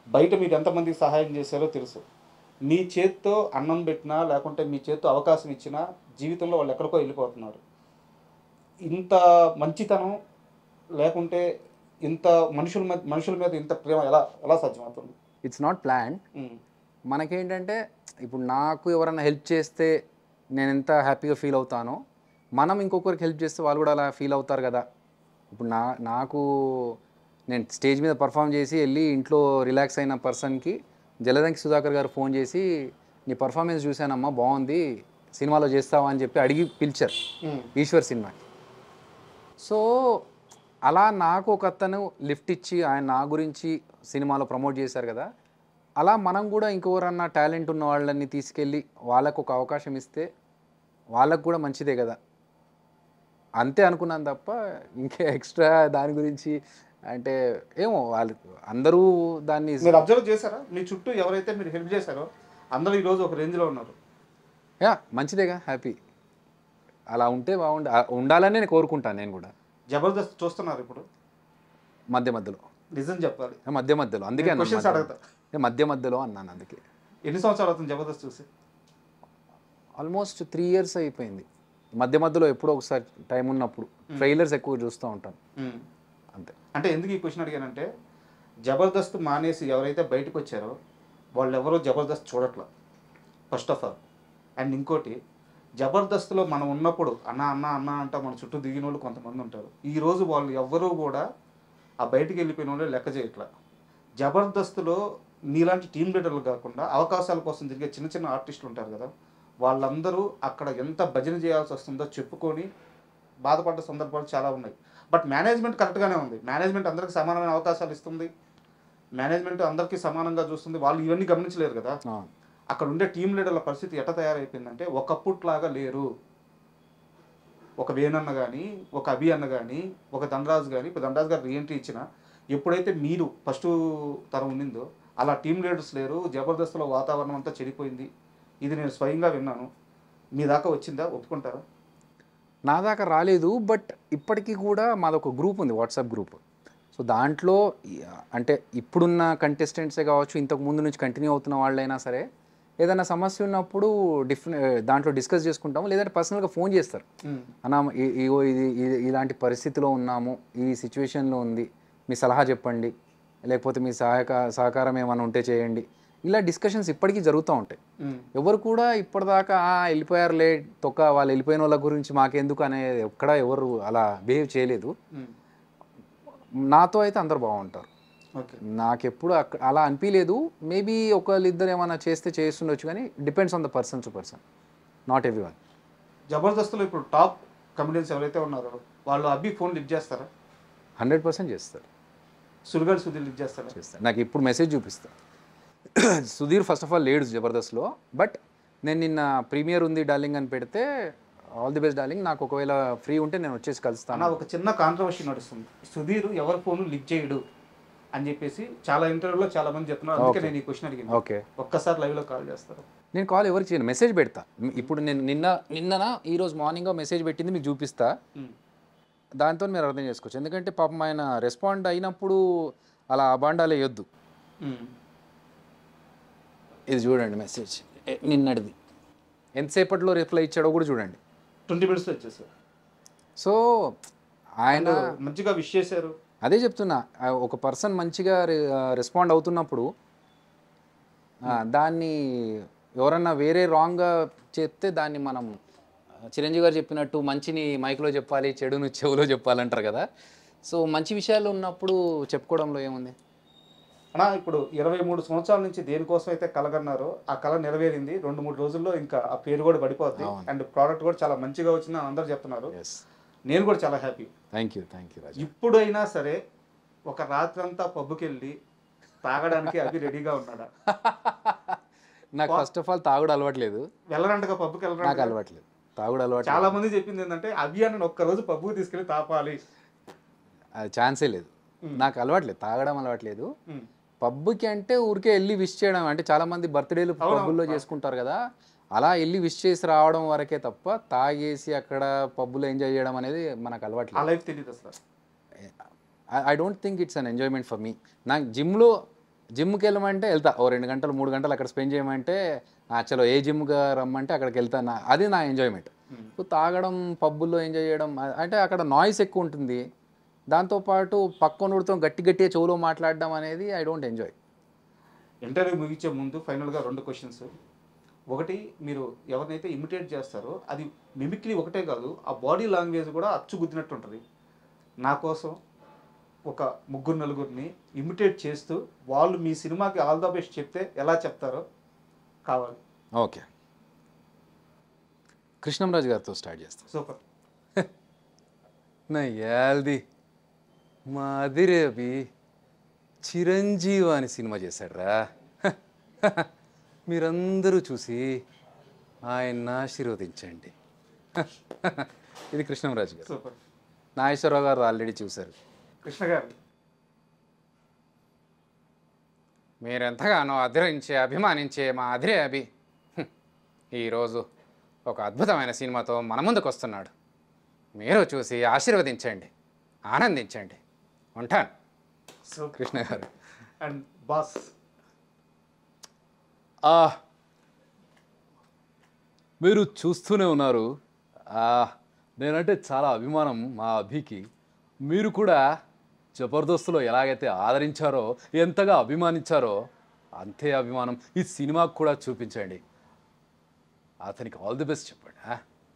బయట మీరు ఎంతమందికి సహాయం చేశారో తెలుసు. మీ చేత్తో అన్నం పెట్టినా లేకుంటే మీ చేత్తో అవకాశం ఇచ్చినా జీవితంలో వాళ్ళు ఎక్కడికో వెళ్ళిపోతున్నారు. ఇంత మంచితనం లేకుంటే ఇంత మనుషుల మీద ఇంత ప్రేమ ఎలా సాధ్యమవుతుంది? It's not plan. మనకేంటంటే ఇప్పుడు నాకు ఎవరైనా హెల్ప్ చేస్తే నేను ఎంత హ్యాపీగా ఫీల్ అవుతానో, మనం ఇంకొకరికి హెల్ప్ చేస్తే వాళ్ళు కూడా అలా ఫీల్ అవుతారు కదా. ఇప్పుడు నాకు నేను స్టేజ్ మీద పర్ఫామ్ చేసి వెళ్ళి ఇంట్లో రిలాక్స్ అయిన పర్సన్కి జలదంకి సుధాకర్ గారు ఫోన్ చేసి నీ పర్ఫార్మెన్స్ చూశానమ్మా బాగుంది, సినిమాలో చేస్తావా అని చెప్పి అడిగి పిలిచారు ఈశ్వర్ సినిమాకి. సో అలా నాకు ఒక అతను లిఫ్ట్ ఇచ్చి ఆయన నా గురించి సినిమాలో ప్రమోట్ చేశారు కదా. అలా మనం కూడా ఇంకెవరన్నా టాలెంట్ ఉన్న వాళ్ళని తీసుకెళ్ళి వాళ్ళకు ఒక అవకాశం ఇస్తే వాళ్ళకు కూడా మంచిదే కదా, అంతే అనుకున్నాను తప్ప ఇంకే ఎక్స్ట్రా దాని గురించి అంటే ఏమో. వాళ్ళు అందరూ దాన్ని మీరు అబ్జర్వ్ చేశారా? మీ చుట్టూ ఎవరైతే మీరు హెల్ప్ చేశారో అందరూ ఈరోజు ఒక రేంజ్లో ఉన్నారు. మంచిదేగా, హ్యాపీ. అలా ఉంటే ఉండాలని నేను కోరుకుంటాను. నేను కూడా జబర్దస్త్ చూస్తున్నారు ఇప్పుడు మధ్యలో. నిజం చెప్పాలి, మధ్యలో. అందుకే క్వశ్చన్స్ అడుగుతా. మధ్యలో అన్నాను. అందుకే. ఎన్ని సంవత్సరాలు అవుతుంది జబర్దస్త్ చూసి? ఆల్మోస్ట్ 3 years అయిపోయింది. మధ్యలో ఎప్పుడో ఒకసారి టైం ఉన్నప్పుడు ట్రైలర్స్ ఎక్కువ చూస్తూ ఉంటాను అంతే. అంటే ఎందుకు ఈ క్వశ్చన్ అడిగానంటే జబర్దస్త్ మానేసి ఎవరైతే బయటకు వచ్చారో వాళ్ళు ఎవరో జబర్దస్త్ చూడట్లా ఫస్ట్ ఆఫ్ ఆల్. అండ్ ఇంకోటి, జబర్దస్త్లో మనం ఉన్నప్పుడు అన్న అన్న అన్న అంట మన చుట్టూ దిగిన వాళ్ళు కొంతమంది ఉంటారు. ఈరోజు వాళ్ళు ఎవ్వరూ కూడా ఆ బయటికి వెళ్ళిపోయిన వాళ్ళు లెక్క చేయట్లా. జబర్దస్త్లో మీలాంటి టీం లీడర్లు కాకుండా అవకాశాల కోసం తిరిగే చిన్న చిన్న ఆర్టిస్టులు ఉంటారు కదా, వాళ్ళందరూ అక్కడ ఎంత భజన చేయాల్సి వస్తుందో చెప్పుకొని బాధపడ్డ సందర్భాలు చాలా ఉన్నాయి. బట్ మేనేజ్మెంట్ కరెక్ట్గానే ఉంది. మేనేజ్మెంట్ అందరికీ సమానమైన అవకాశాలు ఇస్తుంది, మేనేజ్మెంట్ అందరికీ సమానంగా చూస్తుంది. వాళ్ళు ఇవన్నీ గమనించలేరు కదా. అక్కడ ఉండే టీం లీడర్ల పరిస్థితి ఎట్లా తయారైపోయిందంటే ఒకప్పుట్లాగా లేరు. ఒక వేణన్న కానీ, ఒక అభి అన్న కానీ, ఒక ధనరాజు కానీ, ఇప్పుడు ధనరాజు గారు రీఎంట్రీ ఇచ్చిన ఎప్పుడైతే మీరు ఫస్ట్ తరం ఉండిందో అలా టీం లీడర్స్ లేరు. జబర్దస్త్లో వాతావరణం అంతా చెడిపోయింది. ఇది నేను స్వయంగా విన్నాను. మీ దాకా వచ్చిందా? ఒప్పుకుంటారా? నా దాకా రాలేదు, బట్ ఇప్పటికీ కూడా మాదొక గ్రూప్ ఉంది, వాట్సాప్ గ్రూప్. సో దాంట్లో అంటే ఇప్పుడున్న కంటెస్టెంట్సే కావచ్చు, ఇంతకు ముందు నుంచి కంటిన్యూ అవుతున్న వాళ్ళైనా సరే ఏదైనా సమస్య ఉన్నప్పుడు దాంట్లో డిస్కస్ చేసుకుంటాము, లేదంటే పర్సనల్గా ఫోన్ చేస్తారు. అన్నా ఇగో ఇలాంటి పరిస్థితిలో ఉన్నాము, ఈ సిచ్యువేషన్లో ఉంది, మీ సలహా చెప్పండి, లేకపోతే మీ సహకారం ఏమైనా ఉంటే చేయండి. ఇలా డిస్కషన్స్ ఇప్పటికీ జరుగుతూ ఉంటాయి. ఎవరు కూడా ఇప్పటిదాకా వెళ్ళిపోయారులే వాళ్ళు వెళ్ళిపోయిన వాళ్ళ గురించి మాకెందుకు అనేది ఎవరు అలా బిహేవ్ చేయలేదు. నాతో అయితే అందరు బాగుంటారు. నాకెప్పుడు అలా అనిపించలేదు. మేబీ ఒకళ్ళిద్దరు ఏమైనా చేస్తుండొచ్చు, కానీ depends on the person to person, not every one. జబర్దస్త్లో ఇప్పుడు టాప్ కమెడియన్స్ ఎవరైతే ఉన్నారో వాళ్ళు అబ్బి ఫోన్ లిఫ్ట్ చేస్తారా? 100% చేస్తారు. సుడిగాలి సుధీర్ లిఫ్ట్ చేస్తారు. నాకు ఇప్పుడు మెసేజ్ చూపిస్తాను. సుధీర్ ఫస్ట్ ఆఫ్ ఆల్ లేడు జబర్దస్త్లో, బట్ నేను నిన్న ప్రీమియర్ ఉంది డార్లింగ్ అని పెడితే, ఆల్ ది బెస్ట్ డార్లింగ్, నాకు ఒకవేళ ఫ్రీ ఉంటే నేను వచ్చేసి కలుస్తాను. ఒక చిన్న కాంట్రవర్సీ నడుస్తుంది, సుధీర్ ఎవరి ఫోన్ లిఫ్ట్ చేయడు అని చెప్పేసి చాలా ఇంటర్వ్యూలో చాలా మంది చెప్తున్నారు. అందుకే నేను ఈ క్వశ్చన్ అడిగింది. ఓకే, ఒక్కసారి లైవ్లో కాల్ చేస్తారు. నేను కాల్ ఎవరికి చేయను, మెసేజ్ పెడతా. ఇప్పుడు నేను నిన్న ఈరోజు మార్నింగ్ మెసేజ్ పెట్టింది మీకు చూపిస్తా, దాంతో మీరు అర్థం చేసుకోవచ్చు. ఎందుకంటే పాపం ఆయన రెస్పాండ్ అయినప్పుడు అలా అబాండాలు వేయొద్దు. ఇది చూడండి మెసేజ్, నిన్నటిది, ఎంతసేపట్లో రిప్లై ఇచ్చాడో కూడా చూడండి. 20 minutesలో వచ్చేసారు. సో ఆయన మంచిగా విష్ చేశారు. అదే చెప్తున్నా, ఒక పర్సన్ మంచిగా రెస్పాండ్ అవుతున్నప్పుడు దాన్ని ఎవరన్నా వేరే రాంగ్గా చెప్తే దాన్ని మనం చిరంజీవి గారు చెప్పినట్టు మంచిని మైక్లో చెప్పాలి, చెడును చెవులో చెప్పాలంటారు కదా. సో మంచి విషయాలు ఉన్నప్పుడు చెప్పుకోవడంలో ఏముంది అన్నా? ఇప్పుడు 23 సంవత్సరాల నుంచి దేనికోసం అయితే కలగన్నారో ఆ కళ నెరవేరింది. 2-3 రోజుల్లో ఇంకా ఆ పేరు కూడా పడిపోద్ది, అండ్ ప్రోడక్ట్ కూడా చాలా మంచిగా వచ్చిందని అందరూ చెప్తున్నారు. నేను కూడా చాలా హ్యాపీ. థ్యాంక్ యూ రాజు. ఇప్పుడైనా సరే ఒక రాత్రంతా పబ్బుకి వెళ్ళి తాగడానికి అవి రెడీగా ఉన్నాడా? నాకు ఫస్ట్ ఆఫ్ ఆల్ తాగుడు అలవాట్లేదు. వెళ్ళరంటగా పబ్బుకి వెళ్ళరా? నాకు అలవాట్లేదు, తాగుడు అలవాటు. చాలా మంది చెప్పింది ఏంటంటే అభియాన్ని ఒక్కరోజు పబ్బుకి తీసుకెళ్ళి తాపాలి. అది ఛాన్సే లేదు, నాకు అలవాట్లేదు, తాగడం అలవాట్లేదు. పబ్బుకి అంటే ఊరికే వెళ్ళి విష్ చేయడం, అంటే చాలా మంది బర్త్డేలు పబ్బుల్లో చేసుకుంటారు కదా, అలా వెళ్ళి విష్ చేసి రావడం వరకే తప్ప తాగేసి అక్కడ పబ్బులో ఎంజాయ్ చేయడం అనేది మనకు అలవాట్లేదు. ఆ లైఫ్ తెలియదు అసలు. I don't think it's an enjoyment for me. నాకు జిమ్కి వెళ్ళమంటే వెళ్తా, 2 గంటలు 3 గంటలు అక్కడ స్పెండ్ చేయమంటే చలో ఏ జిమ్గా రమ్మంటే అక్కడికి వెళ్తాను, అది నా ఎంజాయ్మెంట్. తాగడం పబ్బుల్లో ఎంజాయ్ చేయడం అంటే అక్కడ నాయిస్ ఎక్కువ ఉంటుంది, దాంతోపాటు పక్కనోడితో గట్టిగా చెవులో మాట్లాడడం అనేది ఐ డోంట్ ఎంజాయ్. ఇంటర్వ్యూ ముగించే ముందు ఫైనల్గా 2 క్వశ్చన్స్. ఒకటి, మీరు ఎవరినైతే ఇమిటేట్ చేస్తారో అది మిమిక్రీ ఒకటే కాదు, ఆ బాడీ లాంగ్వేజ్ కూడా అచ్చుగుద్దినట్టు ఉంటుంది. నా కోసం ఒక 3-4 ఇమిటేట్ చేస్తూ వాళ్ళు మీ సినిమాకి ఆల్ ద బెస్ట్ చెప్తే ఎలా చెప్తారో కావాలి. ఓకే, కృష్ణంరాజు గారితో స్టార్ట్ చేస్తాం. సూపర్. నా యాల్ది మా అదిరే అభి చిరంజీవి అని సినిమా చేశాడ్రా, మీరందరూ చూసి ఆయన్ని ఆశీర్వదించండి. ఇది కృష్ణంరాజు గారు. సూపర్. నాగేశ్వరరావు గారు ఆల్రెడీ చూశారు. కృష్ణ గారు, మీరెంతగానో అభిమానించే మా అదిరే అభి ఈరోజు ఒక అద్భుతమైన సినిమాతో మన ముందుకు వస్తున్నాడు. మీరు చూసి ఆశీర్వదించండి, ఆనందించండి. ఉంటాను. కృష్ణ గారు. అండ్ బాస్, మీరు చూస్తూనే ఉన్నారు, నేనంటే చాలా అభిమానం మా అభికి. మీరు కూడా జబర్దస్త్లో ఎలాగైతే ఆదరించారో, ఎంతగా అభిమానించారో అంతే అభిమానం ఈ సినిమాకు కూడా చూపించండి. అతనికి ఆల్ ది బెస్ట్ చెప్పండి.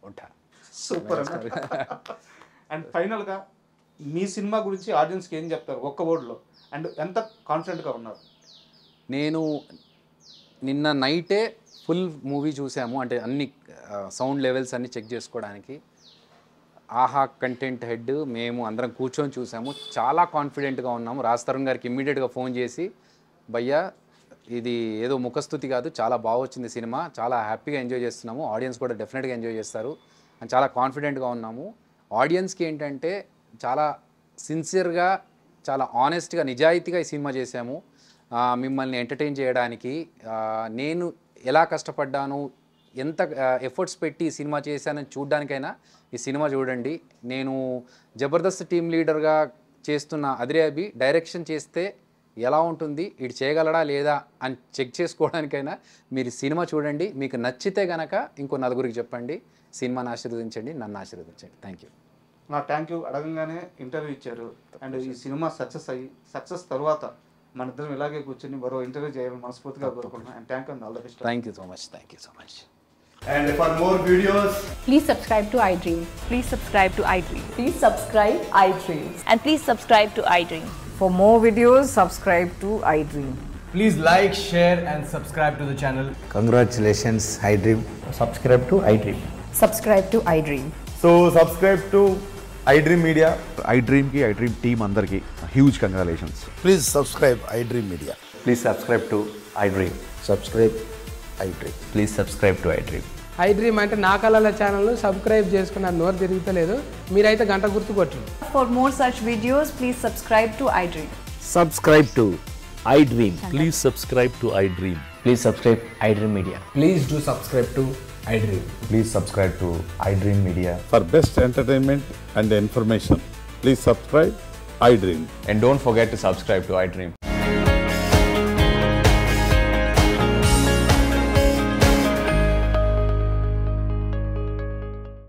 ఉంటాను. సూపర్. అండ్ ఫైనల్గా మీ సినిమా గురించి ఆడియన్స్కి ఏం చెప్తారు ఒక్క వర్డ్లో, అండ్ ఎంత కాన్ఫిడెంట్గా ఉన్నారు? నేను నిన్న నైటే ఫుల్ మూవీ చూసాము, అంటే అన్ని సౌండ్ లెవెల్స్ అన్నీ చెక్ చేసుకోవడానికి. ఆహా కంటెంట్ హెడ్ మేము అందరం కూర్చొని చూసాము, చాలా కాన్ఫిడెంట్గా ఉన్నాము. రాజ్ తరుణ్ గారికి ఇమ్మీడియట్గా ఫోన్ చేసి, భయ్యా ఇది ఏదో ముఖస్థుతి కాదు, చాలా బాగా వచ్చింది సినిమా, చాలా హ్యాపీగా ఎంజాయ్ చేస్తున్నాము, ఆడియన్స్ కూడా డెఫినెట్గా ఎంజాయ్ చేస్తారు అని చాలా కాన్ఫిడెంట్గా ఉన్నాము. ఆడియన్స్కి ఏంటంటే చాలా సిన్సియర్గా, చాలా ఆనెస్ట్గా, నిజాయితీగా ఈ సినిమా చేశాము. మిమ్మల్ని ఎంటర్టైన్ చేయడానికి నేను ఎలా కష్టపడ్డాను, ఎంత ఎఫర్ట్స్ పెట్టి ఈ సినిమా చేశానని చూడ్డానికైనా ఈ సినిమా చూడండి. నేను జబర్దస్త్ టీమ్ లీడర్గా చేస్తున్న అదిరే అభి డైరెక్షన్ చేస్తే ఎలా ఉంటుంది, ఇటు చేయగలడా లేదా అని చెక్ చేసుకోవడానికైనా మీరు సినిమా చూడండి. మీకు నచ్చితే గనక ఇంకో నలుగురికి చెప్పండి. సినిమాని ఆశీర్వదించండి, నన్ను ఆశీర్వదించండి. Thank you. Thank you. అడగంగానే ఇంటర్వ్యూ ఇచ్చారు. అండ్ ఈ సినిమా సక్సెస్ తర్వాత మన ఇద్దరం ఇలాగే కూర్చొని మరో ఇంటర్వ్యూ చేయాలని మనస్ఫూర్తిగా కోరుకుంటున్నాను. And thank you and all the best. Thank you so much. Thank you so much. And for more videos, Please subscribe to iDream. Please subscribe to iDream. Please subscribe iDream. And please subscribe to iDream. For more videos, subscribe to iDream. please like, share and subscribe to the channel. Congratulations, iDream. Subscribe to iDream. Subscribe to iDream. So subscribe to iDream Media. iDream ki iDream team andarki huge congratulations. Please subscribe iDream Media. Please subscribe to iDream. Subscribe iDream. Please subscribe to iDream. iDream అంటే నా కళల ఛానల్ సబ్స్క్రైబ్ చేసుకున్న నోరు తిరుగుతలేదు. మీరైతే గంట గుర్తు కొట్టండి. For more such videos, please subscribe to iDream. Subscribe to iDream. Please subscribe to iDream. Please subscribe iDream Media. Please do subscribe to iDream. Please subscribe to iDream Media. For best entertainment and information, please subscribe iDream. And don't forget to subscribe to iDream.